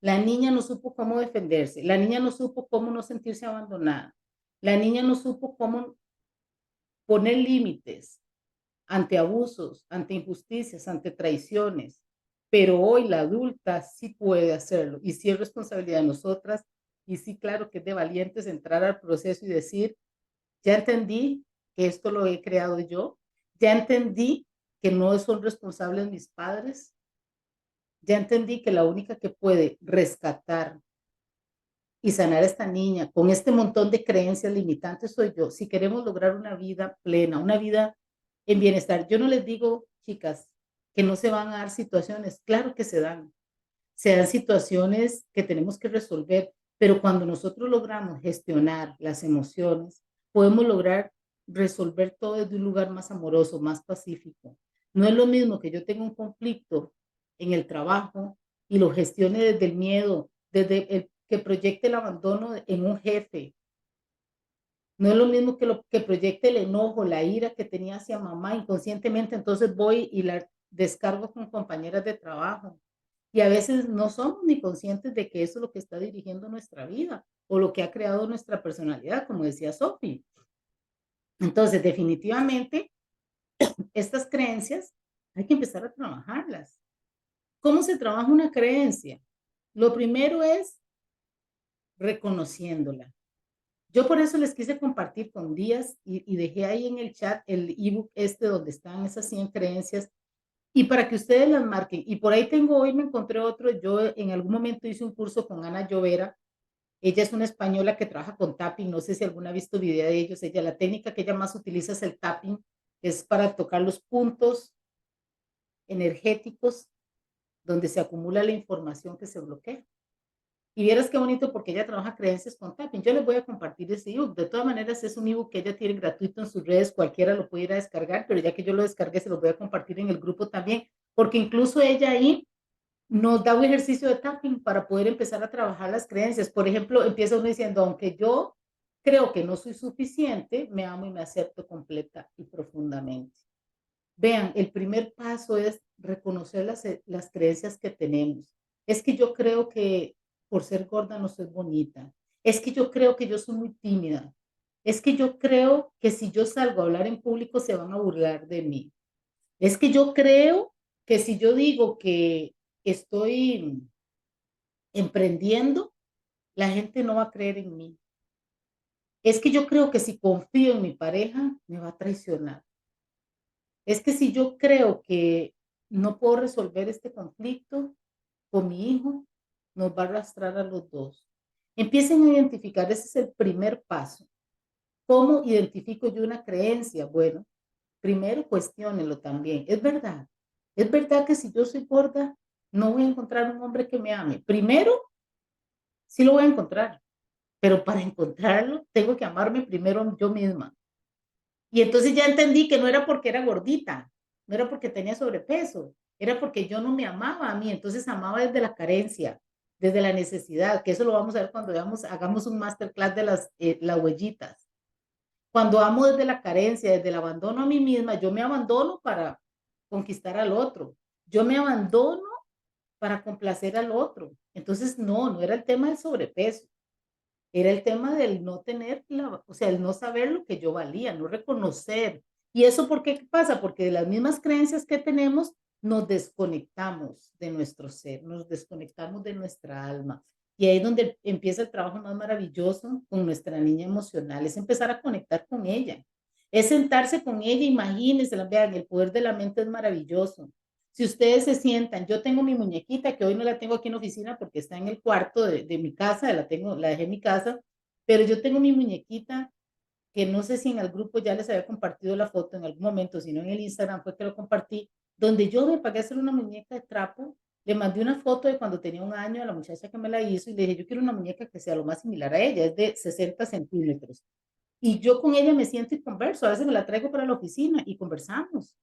La niña no supo cómo defenderse. La niña no supo cómo no sentirse abandonada. La niña no supo cómo poner límites ante abusos, ante injusticias, ante traiciones. Pero hoy la adulta sí puede hacerlo y sí es responsabilidad de nosotras y sí, claro que es de valientes entrar al proceso y decir, ya entendí que esto lo he creado yo, ya entendí que no son responsables mis padres, ya entendí que la única que puede rescatar y sanar a esta niña con este montón de creencias limitantes soy yo. Si queremos lograr una vida plena, una vida en bienestar, yo no les digo, chicas, que no se van a dar situaciones, claro que se dan situaciones que tenemos que resolver, pero cuando nosotros logramos gestionar las emociones, podemos lograr resolver todo desde un lugar más amoroso, más pacífico. No es lo mismo que yo tenga un conflicto en el trabajo y lo gestione desde el miedo, desde el que proyecte el abandono en un jefe. No es lo mismo que lo que proyecte el enojo, la ira que tenía hacia mamá inconscientemente, entonces voy y la descargo con compañeras de trabajo. Y a veces no somos ni conscientes de que eso es lo que está dirigiendo nuestra vida o lo que ha creado nuestra personalidad, como decía Sophie. Entonces, definitivamente, estas creencias hay que empezar a trabajarlas. ¿Cómo se trabaja una creencia? Lo primero es reconociéndola. Yo por eso les quise compartir con Díaz y dejé ahí en el chat el ebook donde están esas 100 creencias y para que ustedes las marquen. Y por ahí tengo, hoy me encontré otro, yo en algún momento hice un curso con Ana Llovera. Ella es una española que trabaja con tapping, no sé si alguna ha visto video de ellos. Ella, la técnica que ella más utiliza es el tapping, es para tocar los puntos energéticos donde se acumula la información que se bloquea. Y vieras qué bonito porque ella trabaja creencias con tapping. Yo les voy a compartir ese ebook. De todas maneras, es un ebook que ella tiene gratuito en sus redes. Cualquiera lo puede ir a descargar, pero ya que yo lo descargué, se lo voy a compartir en el grupo también, porque incluso ella ahí nos da un ejercicio de tapping para poder empezar a trabajar las creencias. Por ejemplo, empieza uno diciendo, aunque yo creo que no soy suficiente, me amo y me acepto completa y profundamente. Vean, el primer paso es reconocer las creencias que tenemos. Es que yo creo que por ser gorda no soy bonita. Es que yo creo que yo soy muy tímida. Es que yo creo que si yo salgo a hablar en público se van a burlar de mí. Es que yo creo que si yo digo que estoy emprendiendo, la gente no va a creer en mí. Es que yo creo que si confío en mi pareja, me va a traicionar. Es que si yo creo que no puedo resolver este conflicto con mi hijo, nos va a arrastrar a los dos. Empiecen a identificar, ese es el primer paso. ¿Cómo identifico yo una creencia? Bueno, primero cuestiónenlo también. Es verdad que si yo soy gorda, no voy a encontrar un hombre que me ame. Primero, sí lo voy a encontrar, pero para encontrarlo, tengo que amarme primero yo misma. Y entonces ya entendí que no era porque era gordita, no era porque tenía sobrepeso, era porque yo no me amaba a mí, entonces amaba desde la carencia, desde la necesidad, que eso lo vamos a ver cuando hagamos un masterclass de las huellitas. Cuando amo desde la carencia, desde el abandono a mí misma, yo me abandono para conquistar al otro. Yo me abandono para complacer al otro. Entonces, no era el tema del sobrepeso. Era el tema del no tener, o sea, el no saber lo que yo valía, no reconocer. ¿Y eso por qué pasa? Porque de las mismas creencias que tenemos, nos desconectamos de nuestro ser, nos desconectamos de nuestra alma. Y ahí es donde empieza el trabajo más maravilloso con nuestra niña emocional, es empezar a conectar con ella. Es sentarse con ella, imagínense, vean, el poder de la mente es maravilloso. Si ustedes se sientan, yo tengo mi muñequita, que hoy no la tengo aquí en la oficina porque está en el cuarto de mi casa, la dejé en mi casa, pero yo tengo mi muñequita, que no sé si en el grupo ya les había compartido la foto en algún momento, sino en el Instagram fue que lo compartí, donde yo me pagué a hacer una muñeca de trapo, le mandé una foto de cuando tenía 1 año a la muchacha que me la hizo y le dije, yo quiero una muñeca que sea lo más similar a ella, es de 60 centímetros. Y yo con ella me siento y converso, a veces me la traigo para la oficina y conversamos.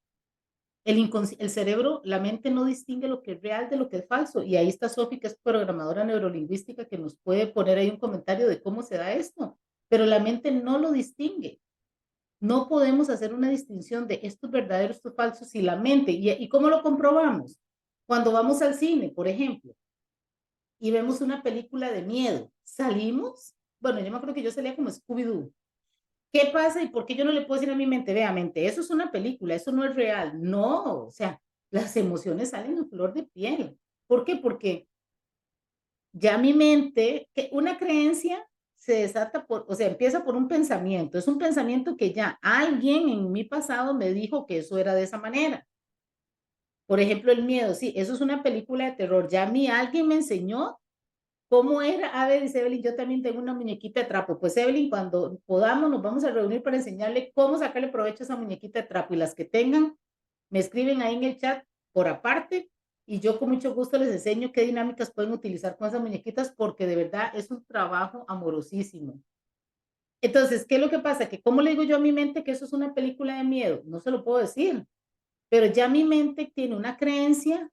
El cerebro, la mente no distingue lo que es real de lo que es falso. Y ahí está Sofi, que es programadora neurolingüística, que nos puede poner ahí un comentario de cómo se da esto. Pero la mente no lo distingue. No podemos hacer una distinción de esto es verdadero, esto es falso, si la mente, ¿y cómo lo comprobamos? Cuando vamos al cine, por ejemplo, y vemos una película de miedo, salimos, bueno, yo me acuerdo que yo salía como Scooby-Doo. ¿Qué pasa y por qué yo no le puedo decir a mi mente, vea, mente, eso es una película, eso no es real? No, o sea, las emociones salen a flor de piel. ¿Por qué? Porque ya mi mente, que una creencia se desata o sea, empieza por un pensamiento. Es un pensamiento que ya alguien en mi pasado me dijo que eso era de esa manera. Por ejemplo, el miedo, sí, eso es una película de terror. Ya a mí alguien me enseñó cómo era. A ver, dice Evelyn, yo también tengo una muñequita de trapo. Pues Evelyn, cuando podamos, nos vamos a reunir para enseñarle cómo sacarle provecho a esa muñequita de trapo. Y las que tengan, me escriben ahí en el chat por aparte y yo con mucho gusto les enseño qué dinámicas pueden utilizar con esas muñequitas porque de verdad es un trabajo amorosísimo. Entonces, ¿qué es lo que pasa? Que ¿cómo le digo yo a mi mente que eso es una película de miedo? No se lo puedo decir, pero ya mi mente tiene una creencia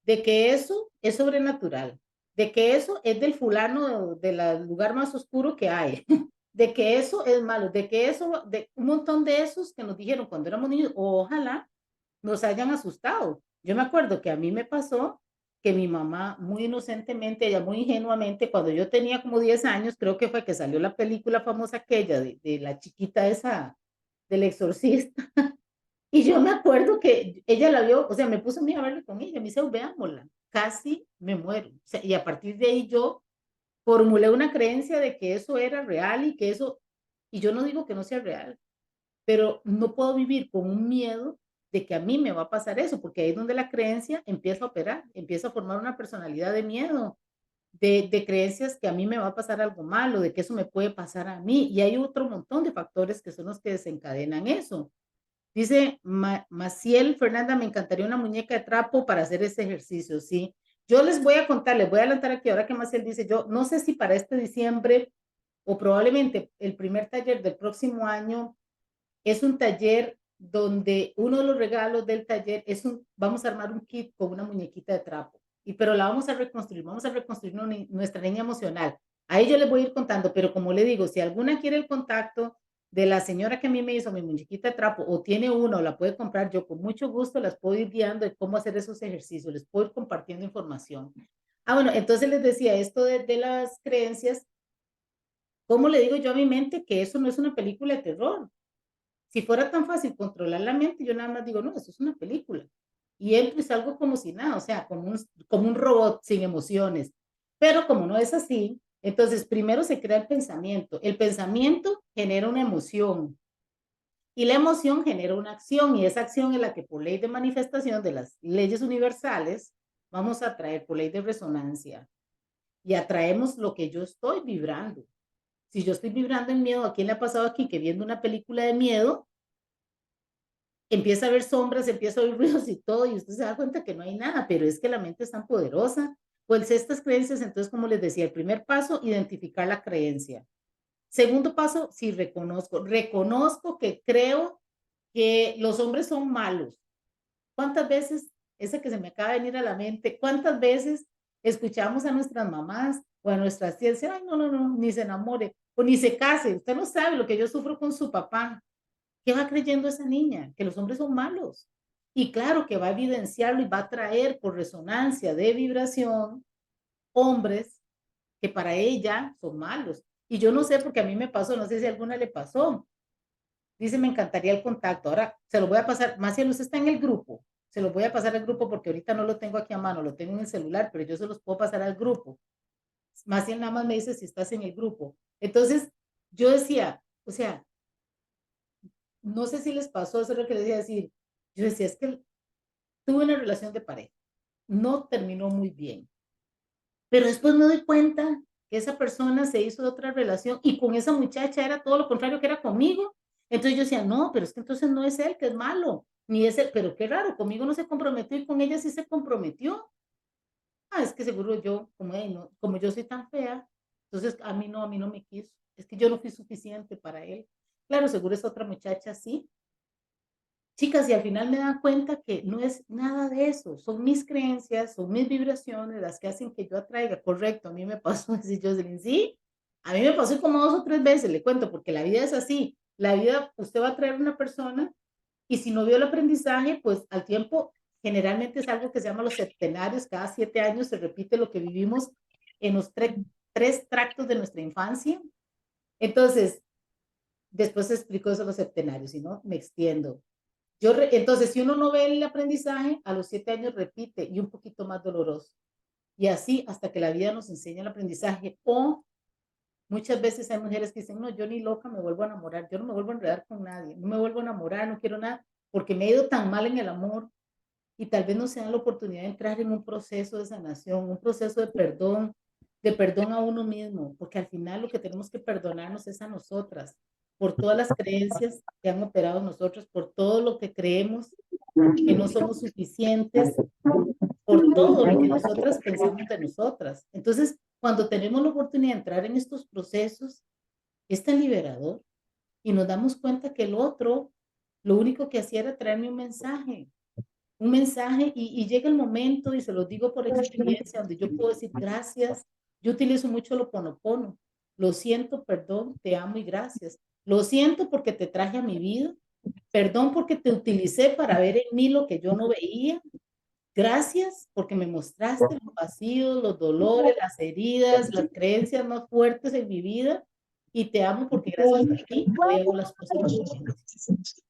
de que eso es sobrenatural, de que eso es del fulano del lugar más oscuro que hay, de que eso es malo, de que eso, de un montón de esos que nos dijeron cuando éramos niños, ojalá nos hayan asustado. Yo me acuerdo que a mí me pasó que mi mamá muy inocentemente, ella muy ingenuamente, cuando yo tenía como 10 años, creo que fue que salió la película famosa aquella de la chiquita esa, del exorcista, y yo me acuerdo que ella la vio, o sea, me puso a mí a verla con ella, me dice, veámosla, casi me muero. O sea, y a partir de ahí yo formulé una creencia de que eso era real y que eso, y yo no digo que no sea real, pero no puedo vivir con un miedo de que a mí me va a pasar eso, porque ahí es donde la creencia empieza a operar, empieza a formar una personalidad de miedo, de creencias que a mí me va a pasar algo malo, de que eso me puede pasar a mí, y hay otro montón de factores que son los que desencadenan eso. Dice Maciel Fernanda, me encantaría una muñeca de trapo para hacer ese ejercicio, ¿sí? Yo les voy a contar, les voy a adelantar aquí, ahora que Maciel dice, yo no sé si para este diciembre o probablemente el primer taller del próximo año es un taller donde uno de los regalos del taller es vamos a armar un kit con una muñequita de trapo, pero la vamos a reconstruir nuestra niña emocional. Ahí yo les voy a ir contando, pero como le digo, si alguna quiere el contacto de la señora que a mí me hizo mi muñequita de trapo, o tiene una, o la puede comprar, yo con mucho gusto las puedo ir guiando de cómo hacer esos ejercicios, les puedo ir compartiendo información. Bueno, entonces les decía esto de las creencias, ¿cómo le digo yo a mi mente que eso no es una película de terror? Si fuera tan fácil controlar la mente, yo nada más digo, no, eso es una película. Y entro y salgo como si nada, o sea, como un robot sin emociones. Pero como no es así, entonces primero se crea el pensamiento. El pensamiento genera una emoción y la emoción genera una acción y esa acción es la que por ley de manifestación de las leyes universales vamos a traer por ley de resonancia y atraemos lo que yo estoy vibrando. Si yo estoy vibrando en miedo, ¿a quién le ha pasado aquí que viendo una película de miedo empieza a ver sombras, empieza a oír ruidos y todo, y usted se da cuenta que no hay nada, pero es que la mente es tan poderosa? Pues estas creencias, entonces, como les decía, el primer paso, identificar la creencia. Segundo paso, sí, reconozco que creo que los hombres son malos. ¿Cuántas veces, esa que se me acaba de venir a la mente, cuántas veces escuchamos a nuestras mamás o a nuestras tías decir, ay, no, no, no, ni se enamore, o ni se case, usted no sabe lo que yo sufro con su papá? ¿Qué va creyendo esa niña? Que los hombres son malos. Y claro que va a evidenciarlo y va a traer por resonancia de vibración hombres que para ella son malos. Y yo no sé, porque a mí me pasó, no sé si a alguna le pasó. Dice, me encantaría el contacto. Ahora se lo voy a pasar, más si usted está en el grupo, se lo voy a pasar al grupo porque ahorita no lo tengo aquí a mano, lo tengo en el celular, pero yo se los puedo pasar al grupo. Más si nada más me dice si estás en el grupo. Entonces, yo decía, o sea, no sé si les pasó, eso es lo que les decía decir. Yo decía, es que tuve una relación de pareja, no terminó muy bien, pero después me doy cuenta que esa persona se hizo de otra relación y con esa muchacha era todo lo contrario que era conmigo. Entonces yo decía, no, pero es que entonces no es él que es malo, ni es él, pero qué raro, conmigo no se comprometió y con ella sí se comprometió. Es que seguro yo, como yo soy tan fea, entonces a mí no me quiso, es que yo no fui suficiente para él. Claro, seguro es otra muchacha sí. Chicas, y al final me dan cuenta que no es nada de eso, son mis creencias, son mis vibraciones las que hacen que yo atraiga. Correcto, a mí me pasó, si Jocelyn, sí, a mí me pasó como 2 o 3 veces, le cuento, porque la vida es así. La vida, usted va a traer una persona y si no vio el aprendizaje, pues al tiempo, generalmente es algo que se llama los septenarios, cada 7 años se repite lo que vivimos en los tres tractos de nuestra infancia. Entonces, después explico eso los septenarios, si no, me extiendo. Entonces, si uno no ve el aprendizaje, a los 7 años repite y un poquito más doloroso. Y así hasta que la vida nos enseña el aprendizaje. O muchas veces hay mujeres que dicen, no, yo ni loca me vuelvo a enamorar, yo no me vuelvo a enredar con nadie, no me vuelvo a enamorar, no quiero nada, porque me he ido tan mal en el amor y tal vez no se dan la oportunidad de entrar en un proceso de sanación, un proceso de perdón a uno mismo, porque al final lo que tenemos que perdonarnos es a nosotras, por todas las creencias que han operado en nosotros, por todo lo que creemos que no somos suficientes, por todo lo que nosotras pensamos de nosotras. Entonces, cuando tenemos la oportunidad de entrar en estos procesos, es tan liberador y nos damos cuenta que el otro, lo único que hacía era traerme un mensaje y llega el momento, y se los digo por experiencia, donde yo puedo decir gracias. Yo utilizo mucho el Ho'oponopono. Lo siento, perdón, te amo y gracias. Lo siento porque te traje a mi vida. Perdón porque te utilicé para ver en mí lo que yo no veía. Gracias porque me mostraste los vacíos, los dolores, las heridas, las creencias más fuertes en mi vida. Y te amo porque gracias a ti hoy hago las cosas diferentes.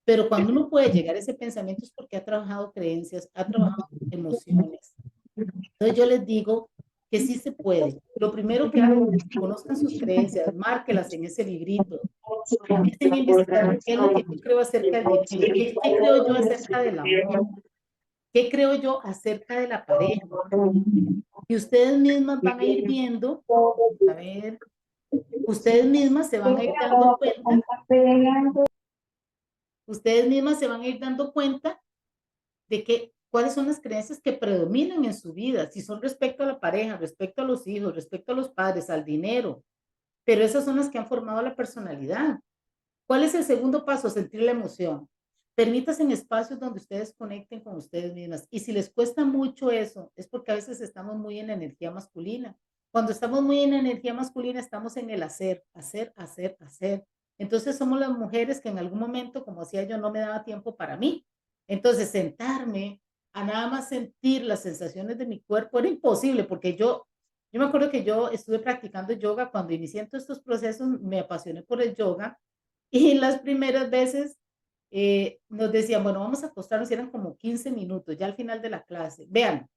Pero cuando uno puede llegar a ese pensamiento es porque ha trabajado creencias, ha trabajado emociones. Entonces yo les digo, que sí se puede. Lo primero que hagan es que conozcan sus creencias, márquelas en ese librito, empiecen a investigar qué es lo que yo creo acerca del dinero, qué creo yo acerca del amor, qué creo yo acerca de la pareja. Y ustedes mismas van a ir viendo, a ver, ustedes mismas se van a ir dando cuenta, ustedes mismas se van a ir dando cuenta de que cuáles son las creencias que predominan en su vida, si son respecto a la pareja, respecto a los hijos, respecto a los padres, al dinero, pero esas son las que han formado la personalidad. ¿Cuál es el segundo paso? Sentir la emoción. Permítanse en espacios donde ustedes conecten con ustedes mismas. Y si les cuesta mucho eso, es porque a veces estamos muy en energía masculina. Cuando estamos muy en energía masculina, estamos en el hacer, hacer, hacer, hacer. Entonces somos las mujeres que en algún momento, como decía yo, no me daba tiempo para mí. Entonces sentarme a nada más sentir las sensaciones de mi cuerpo era imposible porque yo me acuerdo que yo estuve practicando yoga cuando inicié todos estos procesos, me apasioné por el yoga y las primeras veces nos decían, bueno, vamos a acostarnos, y eran como 15 minutos, ya al final de la clase. Vean,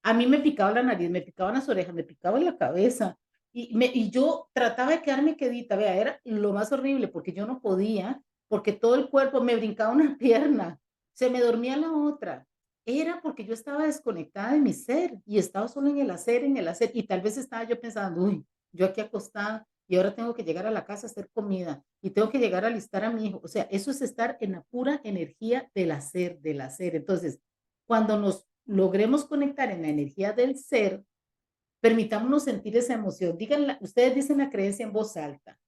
a mí me picaba la nariz, me picaban las orejas, me picaba la cabeza, y yo trataba de quedarme quedita, vea, era lo más horrible, porque yo no podía, porque todo el cuerpo, me brincaba una pierna, se me dormía la otra. Era porque yo estaba desconectada de mi ser, y estaba solo en el hacer, y tal vez estaba yo pensando, uy, yo aquí acostada, y ahora tengo que llegar a la casa a hacer comida, y tengo que llegar a alistar a mi hijo. O sea, eso es estar en la pura energía del hacer, del hacer. Entonces, cuando nos logremos conectar en la energía del ser, permitámonos sentir esa emoción. Díganla, ustedes dicen la creencia en voz alta.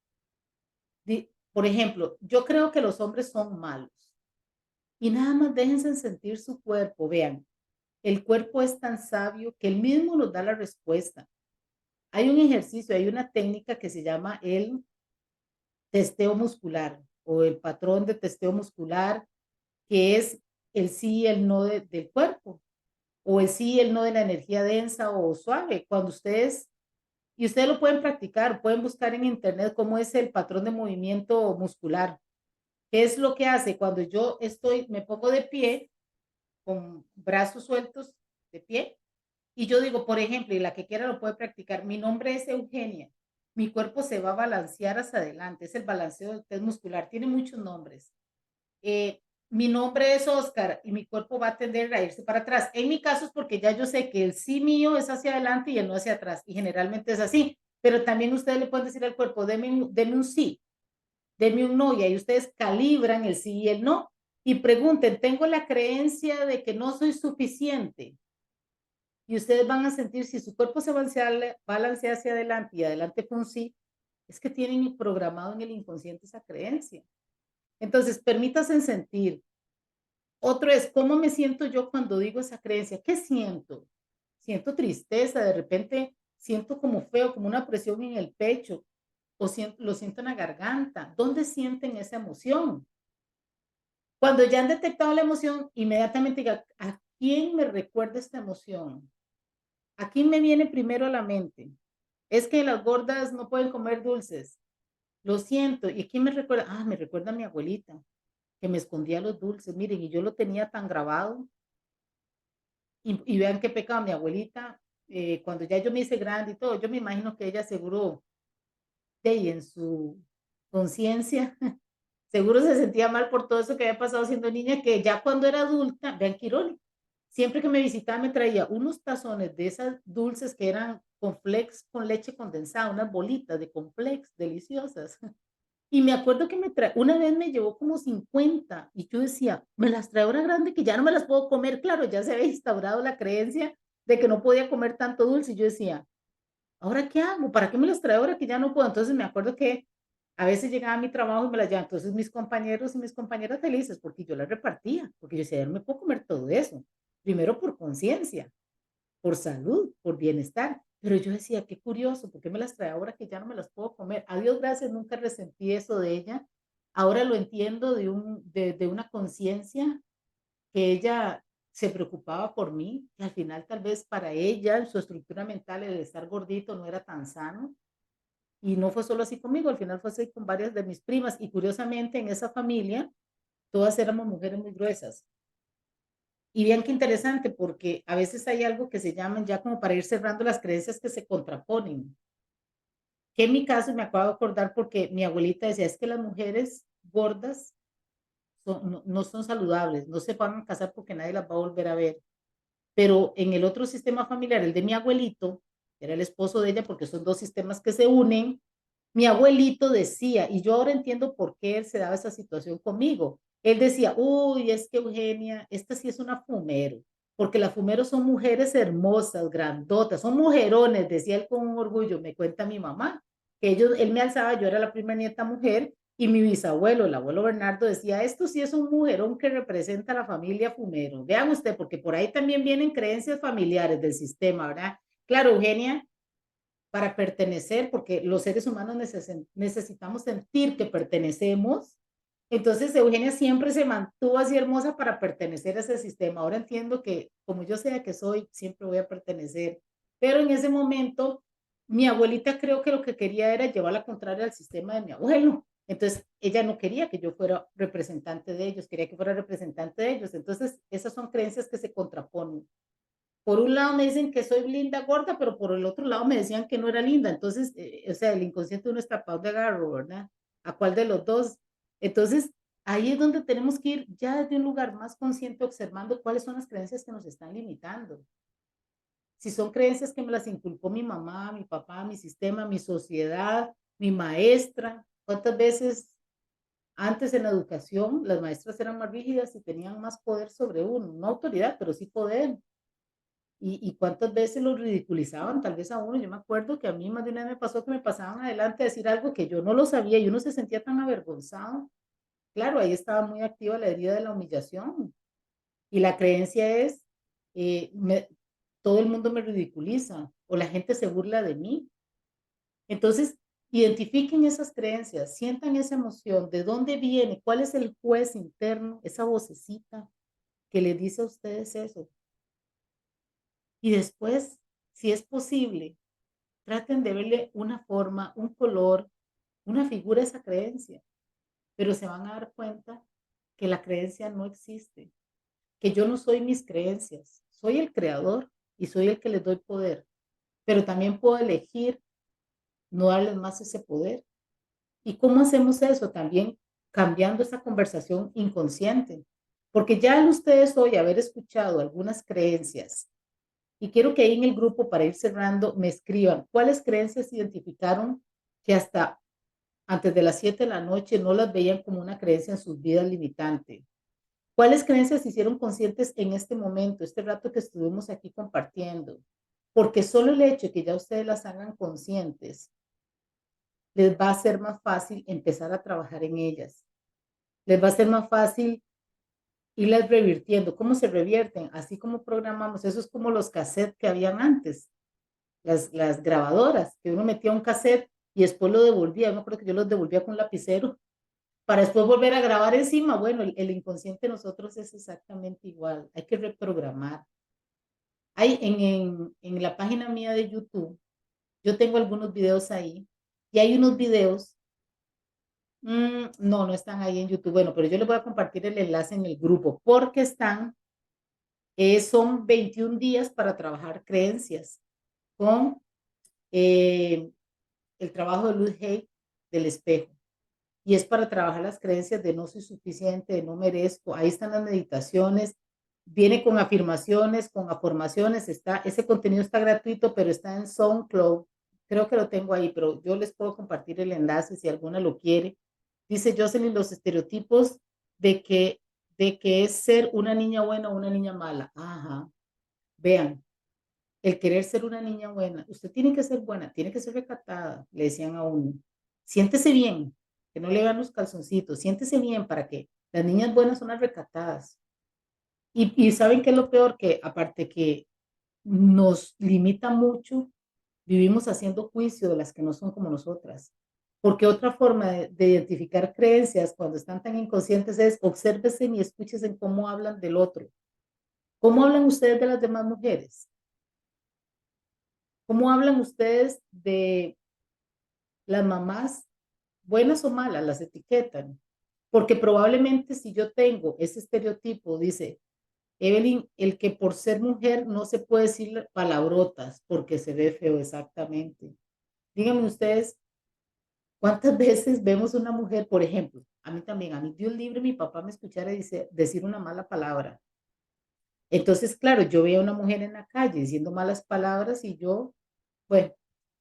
Por ejemplo, yo creo que los hombres son malos. Y nada más déjense sentir su cuerpo. Vean, el cuerpo es tan sabio que él mismo nos da la respuesta. Hay un ejercicio, hay una técnica que se llama el testeo muscular o el patrón de testeo muscular, que es el sí y el no del cuerpo, o el sí y el no de la energía densa o suave. Cuando ustedes, y ustedes lo pueden practicar, pueden buscar en internet cómo es el patrón de movimiento muscular. ¿Qué es lo que hace cuando yo me pongo de pie, con brazos sueltos de pie? Y yo digo, por ejemplo, y la que quiera lo puede practicar, mi nombre es Eugenia, mi cuerpo se va a balancear hacia adelante, es el balanceo del test muscular, tiene muchos nombres. Mi nombre es Oscar y mi cuerpo va a tender a irse para atrás. En mi caso es porque ya yo sé que el sí mío es hacia adelante y el no hacia atrás, y generalmente es así, pero también ustedes le pueden decir al cuerpo, deme un sí, deme un no, y ahí ustedes calibran el sí y el no, y pregunten, ¿tengo la creencia de que no soy suficiente? Y ustedes van a sentir, si su cuerpo se balancea hacia adelante y adelante fue un sí, es que tienen programado en el inconsciente esa creencia. Entonces, permítanse sentir. Otro es, ¿cómo me siento yo cuando digo esa creencia? ¿Qué siento? Siento tristeza, de repente siento como feo, como una presión en el pecho, o lo siento en la garganta. ¿Dónde sienten esa emoción? Cuando ya han detectado la emoción, inmediatamente diga, ¿a quién me recuerda esta emoción? ¿A quién me viene primero a la mente? Es que las gordas no pueden comer dulces. Lo siento. ¿Y quién me recuerda? Ah, me recuerda a mi abuelita, que me escondía los dulces. Miren, y yo lo tenía tan grabado. Y vean qué pecado mi abuelita, cuando ya yo me hice grande y todo, yo me imagino que ella seguro, y en su conciencia, seguro se sentía mal por todo eso que había pasado siendo niña, que ya cuando era adulta, vean qué irónico, siempre que me visitaba me traía unos tazones de esas dulces que eran complex con leche condensada, unas bolitas de complex deliciosas. Y me acuerdo que una vez me llevó como 50 y yo decía, me las trae ahora grande que ya no me las puedo comer. Claro, ya se había instaurado la creencia de que no podía comer tanto dulce. Y yo decía, ¿ahora qué hago? ¿Para qué me las trae ahora que ya no puedo? Entonces me acuerdo que a veces llegaba a mi trabajo y me las llevaban. Entonces mis compañeros y mis compañeras felices porque yo las repartía, porque yo decía, yo no me puedo comer todo eso. Primero por conciencia, por salud, por bienestar. Pero yo decía, qué curioso, ¿por qué me las trae ahora que ya no me las puedo comer? A Dios gracias, nunca resentí eso de ella. Ahora lo entiendo de una conciencia que ella se preocupaba por mí, que al final tal vez para ella, en su estructura mental, el estar gordito no era tan sano. Y no fue solo así conmigo, al final fue así con varias de mis primas. Y curiosamente en esa familia, todas éramos mujeres muy gruesas. Y bien que interesante, porque a veces hay algo que se llaman, ya como para ir cerrando, las creencias que se contraponen. Que en mi caso me acabo de acordar porque mi abuelita decía, es que las mujeres gordas no son saludables, no se van a casar porque nadie las va a volver a ver. Pero en el otro sistema familiar, el de mi abuelito, era el esposo de ella, porque son dos sistemas que se unen, mi abuelito decía, y yo ahora entiendo por qué él se daba esa situación conmigo. Él decía, uy, es que Eugenia, esta sí es una fumero, porque las fumeros son mujeres hermosas, grandotas, son mujerones, decía él con un orgullo, me cuenta mi mamá, que él me alzaba, yo era la primera nieta mujer, y mi bisabuelo, el abuelo Bernardo, decía, esto sí es un mujerón que representa a la familia fumero. Vean usted, porque por ahí también vienen creencias familiares del sistema, ¿verdad? Claro, Eugenia, para pertenecer, porque los seres humanos necesitamos sentir que pertenecemos. Entonces, Eugenia siempre se mantuvo así hermosa para pertenecer a ese sistema. Ahora entiendo que como yo sea que soy, siempre voy a pertenecer. Pero en ese momento, mi abuelita creo que lo que quería era llevar la contraria al sistema de mi abuelo. Entonces, ella no quería que yo fuera representante de ellos, quería que fuera representante de ellos. Entonces, esas son creencias que se contraponen. Por un lado me dicen que soy linda gorda, pero por el otro lado me decían que no era linda. Entonces, o sea, el inconsciente uno está para de agarro, ¿verdad? ¿A cuál de los dos? Entonces, ahí es donde tenemos que ir ya desde un lugar más consciente observando cuáles son las creencias que nos están limitando. Si son creencias que me las inculcó mi mamá, mi papá, mi sistema, mi sociedad, mi maestra. ¿Cuántas veces antes en la educación las maestras eran más rígidas y tenían más poder sobre uno? No autoridad, pero sí poder. Y cuántas veces lo ridiculizaban, tal vez a uno. Yo me acuerdo que a mí más de una vez me pasó que me pasaban adelante a decir algo que yo no lo sabía y uno se sentía tan avergonzado. Claro, ahí estaba muy activa la herida de la humillación. Y la creencia es, eh, me, todo el mundo me ridiculiza o la gente se burla de mí. Entonces, identifiquen esas creencias, sientan esa emoción, de dónde viene, cuál es el juez interno, esa vocecita que le dice a ustedes eso. Y después, si es posible, traten de verle una forma, un color, una figura a esa creencia, pero se van a dar cuenta que la creencia no existe, que yo no soy mis creencias, soy el creador y soy el que les doy poder, pero también puedo elegir no darles más ese poder. ¿Y cómo hacemos eso? También cambiando esa conversación inconsciente, porque ya ustedes hoy haber escuchado algunas creencias. Y quiero que ahí en el grupo, para ir cerrando, me escriban cuáles creencias identificaron que hasta antes de las 7 de la noche no las veían como una creencia en sus vidas limitante. ¿Cuáles creencias se hicieron conscientes en este momento, este rato que estuvimos aquí compartiendo? Porque solo el hecho de que ya ustedes las hagan conscientes les va a ser más fácil empezar a trabajar en ellas. Les va a ser más fácil irlas revirtiendo. ¿Cómo se revierten? Así como programamos. Eso es como los cassettes que habían antes. Las grabadoras, que uno metía un cassette y después lo devolvía. Yo me acuerdo que yo los devolvía con lapicero para después volver a grabar encima. Bueno, el inconsciente de nosotros es exactamente igual. Hay que reprogramar. Hay en la página mía de YouTube, yo tengo algunos videos ahí y hay unos videos, no están ahí en YouTube. Bueno, pero yo les voy a compartir el enlace en el grupo porque son 21 días para trabajar creencias con eh, el trabajo de Luz Hay del espejo. Y es para trabajar las creencias de no soy suficiente, de no merezco. Ahí están las meditaciones. Viene con afirmaciones, con afirmaciones. Ese contenido está gratuito, pero está en SoundCloud. Creo que lo tengo ahí, pero yo les puedo compartir el enlace si alguna lo quiere. Dice Jocelyn, los estereotipos de que, de que es ser una niña buena o una niña mala. Ajá. Vean, el querer ser una niña buena, usted tiene que ser buena, tiene que ser recatada, le decían a uno. Siéntese bien, que no le vean los calzoncitos, siéntese bien para que las niñas buenas son las recatadas. Y saben qué es lo peor, que aparte que nos limita mucho, vivimos haciendo juicio de las que no son como nosotras. Porque otra forma de identificar creencias cuando están tan inconscientes es obsérvese y escúchese cómo hablan del otro. ¿Cómo hablan ustedes de las demás mujeres? ¿Cómo hablan ustedes de las mamás, buenas o malas, las etiquetan? Porque probablemente si yo tengo ese estereotipo, dice, Evelyn, el que por ser mujer no se puede decir palabrotas porque se ve feo, exactamente. Díganme ustedes, ¿cuántas veces vemos una mujer, por ejemplo, a mí también, a mí Dios libre, mi papá me escuchara decir una mala palabra. Entonces, claro, yo veía a una mujer en la calle diciendo malas palabras y yo, bueno,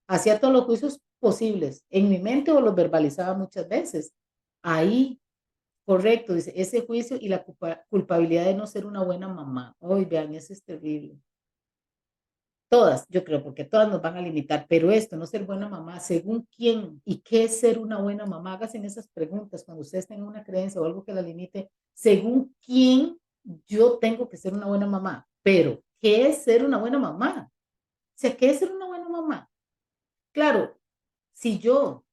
hacía todos los juicios posibles en mi mente o los verbalizaba muchas veces. Ahí, correcto, dice, ese juicio y la culpabilidad de no ser una buena mamá. Hoy, vean, eso es terrible. Todas, yo creo, porque todas nos van a limitar, pero esto, no ser buena mamá, ¿según quién? ¿Y qué es ser una buena mamá? Háganse esas preguntas cuando ustedes tengan una creencia o algo que la limite, ¿según quién yo tengo que ser una buena mamá? Pero, ¿qué es ser una buena mamá? O sea, ¿qué es ser una buena mamá? Claro, si yo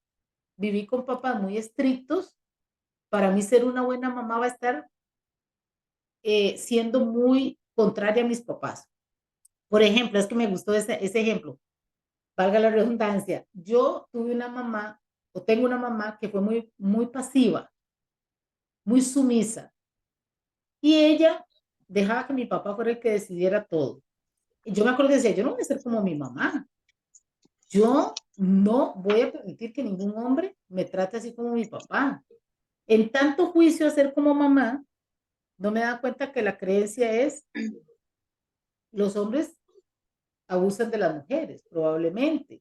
viví con papás muy estrictos, para mí ser una buena mamá va a estar siendo muy contraria a mis papás. Por ejemplo, es que me gustó ese ejemplo. Valga la redundancia, yo tuve una mamá, o tengo una mamá que fue muy pasiva, muy sumisa, y ella dejaba que mi papá fuera el que decidiera todo. Y yo me acuerdo que decía, yo no voy a ser como mi mamá, yo no voy a permitir que ningún hombre me trate así como mi papá. En tanto juicio a ser como mamá, no me da cuenta que la creencia es, los hombres abusan de las mujeres, probablemente.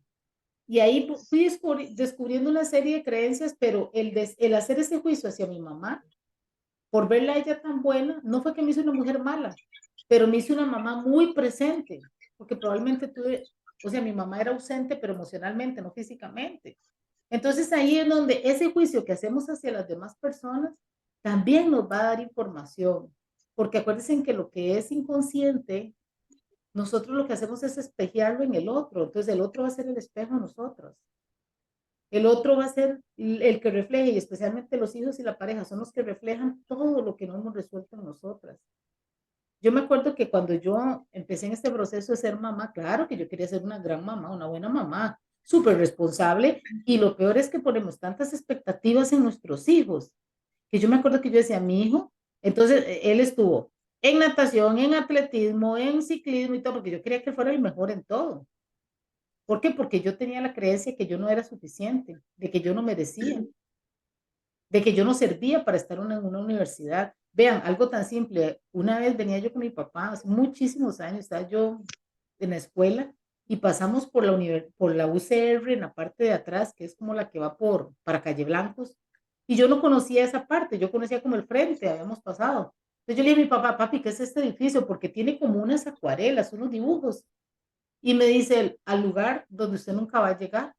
Y ahí fui descubriendo una serie de creencias, pero el hacer ese juicio hacia mi mamá, por verla a ella tan buena, no fue que me hizo una mujer mala, pero me hizo una mamá muy presente, porque probablemente tuve, o sea, mi mamá era ausente, pero emocionalmente, no físicamente. Entonces ahí es donde ese juicio que hacemos hacia las demás personas también nos va a dar información, porque acuérdense que lo que es inconsciente, nosotros lo que hacemos es espejearlo en el otro, entonces el otro va a ser el espejo a nosotros. El otro va a ser el que refleje, y especialmente los hijos y la pareja, son los que reflejan todo lo que no hemos resuelto en nosotras. Yo me acuerdo que cuando yo empecé en este proceso de ser mamá, claro que yo quería ser una gran mamá, una buena mamá, súper responsable, y lo peor es que ponemos tantas expectativas en nuestros hijos, que yo me acuerdo que yo decía, mi hijo, entonces él estuvo en natación, en atletismo, en ciclismo y todo, porque yo quería que fuera el mejor en todo. ¿Por qué? Porque yo tenía la creencia que yo no era suficiente, de que yo no merecía, de que yo no servía para estar en una universidad. Vean, algo tan simple. Una vez venía yo con mi papá, hace muchísimos años, estaba yo en la escuela y pasamos por la UCR en la parte de atrás, que es como la que va para Calle Blancos, y yo no conocía esa parte, yo conocía como el frente, habíamos pasado. Entonces yo le dije a mi papá, papi, ¿qué es este edificio? Porque tiene como unas acuarelas, unos dibujos. Y me dice él, al lugar donde usted nunca va a llegar.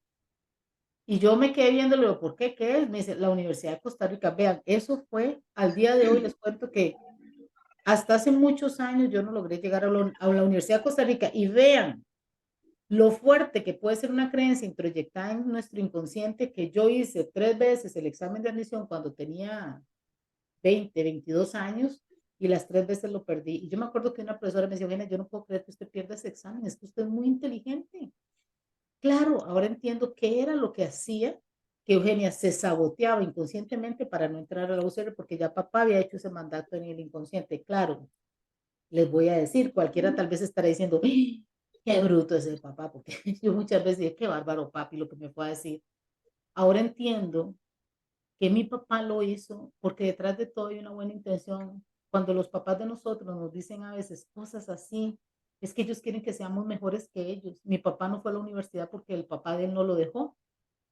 Y yo me quedé viéndolo, ¿por qué? ¿Qué es? Me dice, la Universidad de Costa Rica. Vean, eso fue, al día de hoy les cuento que hasta hace muchos años yo no logré llegar a la Universidad de Costa Rica. Y vean lo fuerte que puede ser una creencia introyectada en nuestro inconsciente, que yo hice 3 veces el examen de admisión cuando tenía 22 años y las 3 veces lo perdí. Y yo me acuerdo que una profesora me decía, Eugenia, yo no puedo creer que usted pierda ese examen, es que usted es muy inteligente. Claro, ahora entiendo qué era lo que hacía que Eugenia se saboteaba inconscientemente para no entrar a la UCR porque ya papá había hecho ese mandato en el inconsciente. Claro, les voy a decir, cualquiera tal vez estará diciendo, ¡ay, qué bruto ese papá! Porque yo muchas veces dije, qué bárbaro papi lo que me fue a decir. Ahora entiendo que mi papá lo hizo porque detrás de todo hay una buena intención. Cuando los papás de nosotros nos dicen a veces cosas así, es que ellos quieren que seamos mejores que ellos. Mi papá no fue a la universidad porque el papá de él no lo dejó.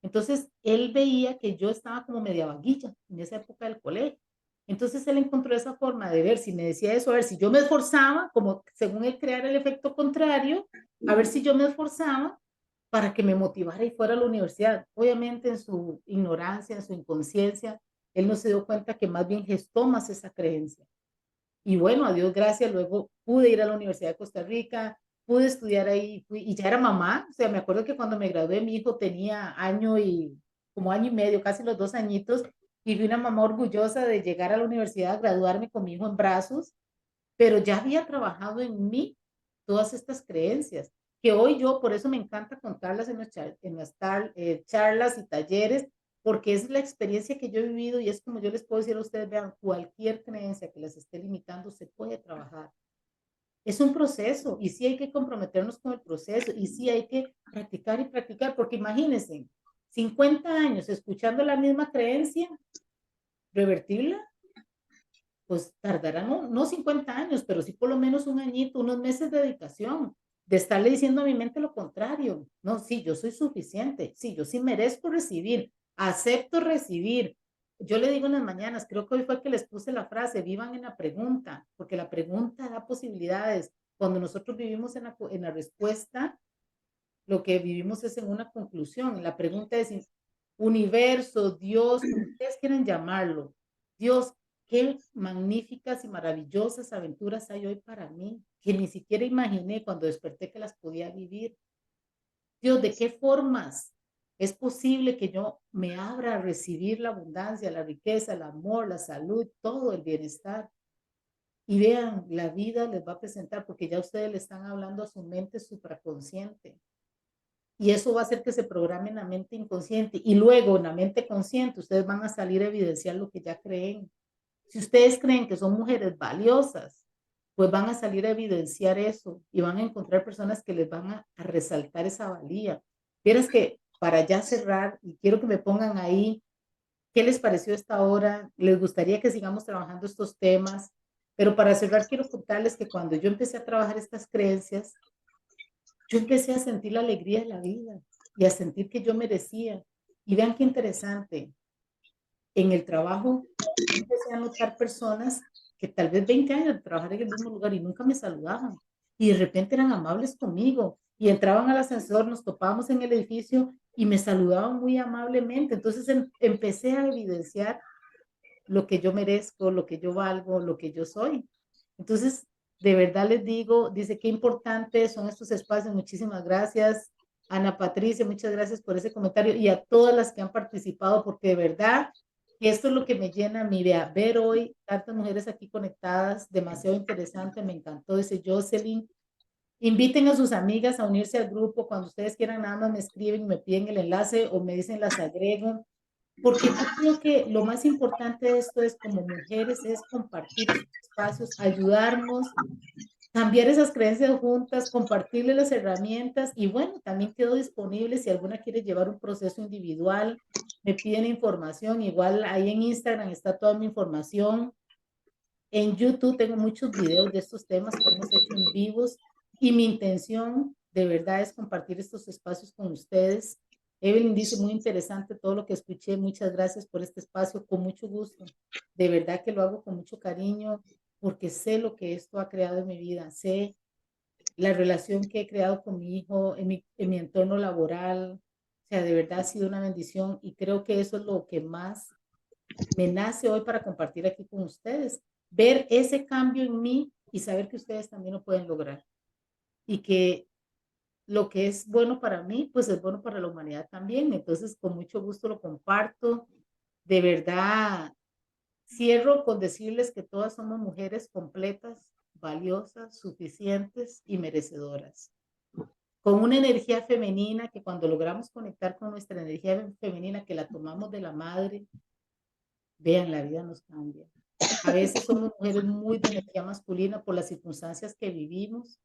Entonces, él veía que yo estaba como media vaguilla en esa época del colegio. Entonces, él encontró esa forma de ver si me decía eso, a ver si yo me esforzaba, como según él crear el efecto contrario, a ver si yo me esforzaba para que me motivara y fuera a la universidad. Obviamente, en su ignorancia, en su inconsciencia, él no se dio cuenta que más bien gestó más esa creencia. Y bueno, a Dios gracias, luego pude ir a la Universidad de Costa Rica, pude estudiar ahí y ya era mamá. O sea, me acuerdo que cuando me gradué mi hijo tenía como año y medio, casi los 2 añitos, y fui una mamá orgullosa de llegar a la universidad, graduarme con mi hijo en brazos, pero ya había trabajado en mí todas estas creencias, que hoy yo, por eso me encanta contarlas en las charlas y talleres, porque es la experiencia que yo he vivido y es como yo les puedo decir a ustedes, vean, cualquier creencia que las esté limitando se puede trabajar. Es un proceso y sí hay que comprometernos con el proceso y sí hay que practicar y practicar, porque imagínense, 50 años escuchando la misma creencia, revertirla, pues tardará no 50 años, pero sí por lo menos un añito, unos meses de dedicación, de estarle diciendo a mi mente lo contrario. No, sí, yo soy suficiente, sí, yo sí merezco recibir, acepto recibir. Yo le digo en las mañanas, creo que hoy fue que les puse la frase, vivan en la pregunta, porque la pregunta da posibilidades. Cuando nosotros vivimos en la respuesta, lo que vivimos es en una conclusión. La pregunta es, universo, Dios, como ustedes quieren llamarlo, Dios, qué magníficas y maravillosas aventuras hay hoy para mí, que ni siquiera imaginé cuando desperté que las podía vivir. Dios, ¿de qué formas es posible que yo me abra a recibir la abundancia, la riqueza, el amor, la salud, todo el bienestar? Y vean, la vida les va a presentar, porque ya ustedes le están hablando a su mente supraconsciente. Y eso va a hacer que se programe en la mente inconsciente. Y luego en la mente consciente, ustedes van a salir a evidenciar lo que ya creen. Si ustedes creen que son mujeres valiosas, pues van a salir a evidenciar eso y van a encontrar personas que les van a resaltar esa valía. Vieras que para ya cerrar, y quiero que me pongan ahí, ¿qué les pareció esta hora? ¿Les gustaría que sigamos trabajando estos temas? Pero para cerrar, quiero contarles que cuando yo empecé a trabajar estas creencias, yo empecé a sentir la alegría de la vida y a sentir que yo merecía. Y vean qué interesante, en el trabajo empecé a notar personas que tal vez 20 años de trabajar en el mismo lugar y nunca me saludaban. Y de repente eran amables conmigo y entraban al ascensor, nos topábamos en el edificio y me saludaban muy amablemente. Entonces empecé a evidenciar lo que yo merezco, lo que yo valgo, lo que yo soy. Entonces, de verdad les digo, dice qué importantes son estos espacios. Muchísimas gracias, Ana Patricia, muchas gracias por ese comentario y a todas las que han participado, porque de verdad que esto es lo que me llena a mí, vea, ver hoy tantas mujeres aquí conectadas, demasiado interesante, me encantó, dice Jocelyn. Inviten a sus amigas a unirse al grupo, cuando ustedes quieran nada más me escriben, me piden el enlace o me dicen las agrego, porque yo creo que lo más importante de esto es como mujeres, es compartir estos espacios, ayudarnos, cambiar esas creencias juntas, compartirle las herramientas y bueno, también quedo disponible si alguna quiere llevar un proceso individual, me piden información, igual ahí en Instagram está toda mi información, en YouTube tengo muchos videos de estos temas que hemos hecho en vivos y mi intención de verdad es compartir estos espacios con ustedes. Evelyn dice, muy interesante todo lo que escuché, muchas gracias por este espacio, con mucho gusto. De verdad que lo hago con mucho cariño porque sé lo que esto ha creado en mi vida, sé la relación que he creado con mi hijo en mi entorno laboral, o sea, de verdad ha sido una bendición y creo que eso es lo que más me nace hoy para compartir aquí con ustedes, ver ese cambio en mí y saber que ustedes también lo pueden lograr y que lo que es bueno para mí, pues es bueno para la humanidad también. Entonces, con mucho gusto lo comparto. De verdad, cierro con decirles que todas somos mujeres completas, valiosas, suficientes y merecedoras. Con una energía femenina que cuando logramos conectar con nuestra energía femenina, que la tomamos de la madre, vean, la vida nos cambia. A veces somos mujeres muy de energía masculina por las circunstancias que vivimos.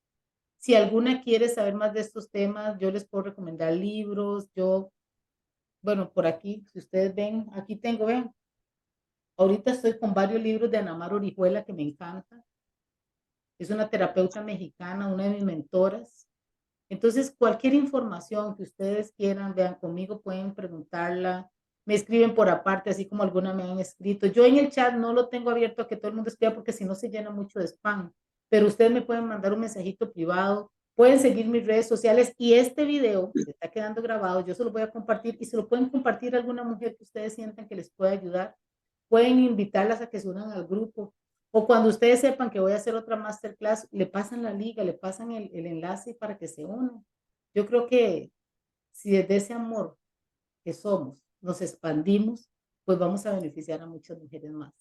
Si alguna quiere saber más de estos temas, yo les puedo recomendar libros. Yo, bueno, por aquí, si ustedes ven, aquí tengo, vean. Ahorita estoy con varios libros de Ana Mar Orihuela que me encantan. Es una terapeuta mexicana, una de mis mentoras. Entonces, cualquier información que ustedes quieran, vean conmigo, pueden preguntarla. Me escriben por aparte, así como algunas me han escrito. Yo en el chat no lo tengo abierto a que todo el mundo escriba porque si no se llena mucho de spam. Pero ustedes me pueden mandar un mensajito privado. Pueden seguir mis redes sociales y este video que está quedando grabado, yo se lo voy a compartir y se lo pueden compartir a alguna mujer que ustedes sientan que les pueda ayudar. Pueden invitarlas a que se unan al grupo. O cuando ustedes sepan que voy a hacer otra masterclass, le pasan la liga, le pasan el enlace para que se unan. Yo creo que si desde ese amor que somos nos expandimos, pues vamos a beneficiar a muchas mujeres más.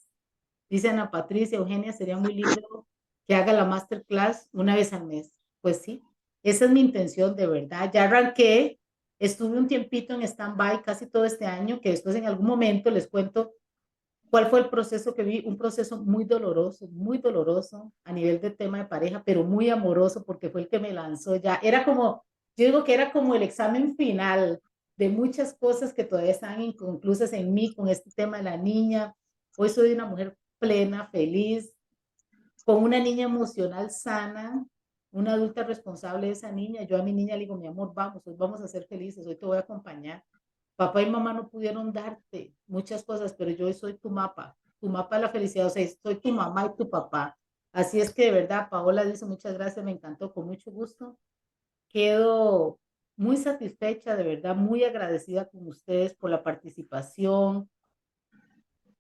Dice Ana Patricia, Eugenia, sería muy lindo que haga la masterclass una vez al mes. Pues sí, esa es mi intención de verdad. Ya arranqué Estuve un tiempito en stand-by casi todo este año, que después en algún momento les cuento cuál fue el proceso que vi, un proceso muy doloroso a nivel de tema de pareja, pero muy amoroso porque fue el que me lanzó ya. Era como, yo digo que era como el examen final de muchas cosas que todavía están inconclusas en mí con este tema de la niña. Hoy soy una mujer plena, feliz, con una niña emocional sana, una adulta responsable de esa niña. Yo a mi niña le digo, mi amor, vamos, hoy vamos a ser felices, hoy te voy a acompañar. Papá y mamá no pudieron darte muchas cosas, pero yo hoy soy tu mapa de la felicidad, o sea, soy tu mamá y tu papá. Así es que de verdad, Paola dice muchas gracias, me encantó, con mucho gusto. Quedo muy satisfecha, de verdad, muy agradecida con ustedes por la participación.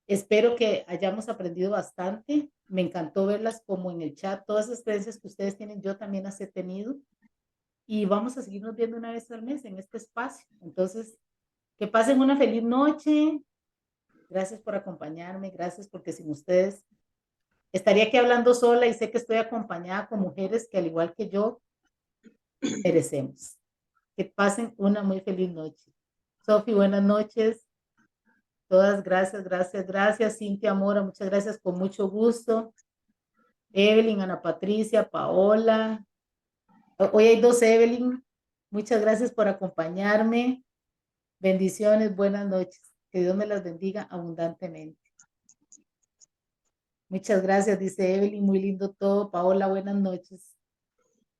Espero que hayamos aprendido bastante. Me encantó verlas como en el chat. Todas las experiencias que ustedes tienen, yo también las he tenido. Y vamos a seguirnos viendo una vez al mes en este espacio. Entonces, que pasen una feliz noche. Gracias por acompañarme. Gracias porque sin ustedes estaría aquí hablando sola y sé que estoy acompañada con mujeres que al igual que yo merecemos. Que pasen una muy feliz noche. Sofi, buenas noches. Todas gracias, gracias, gracias. Cintia Mora, muchas gracias, con mucho gusto. Evelyn, Ana Patricia, Paola. Hoy hay dos Evelyn. Muchas gracias por acompañarme. Bendiciones, buenas noches. Que Dios me las bendiga abundantemente. Muchas gracias, dice Evelyn. Muy lindo todo. Paola, buenas noches.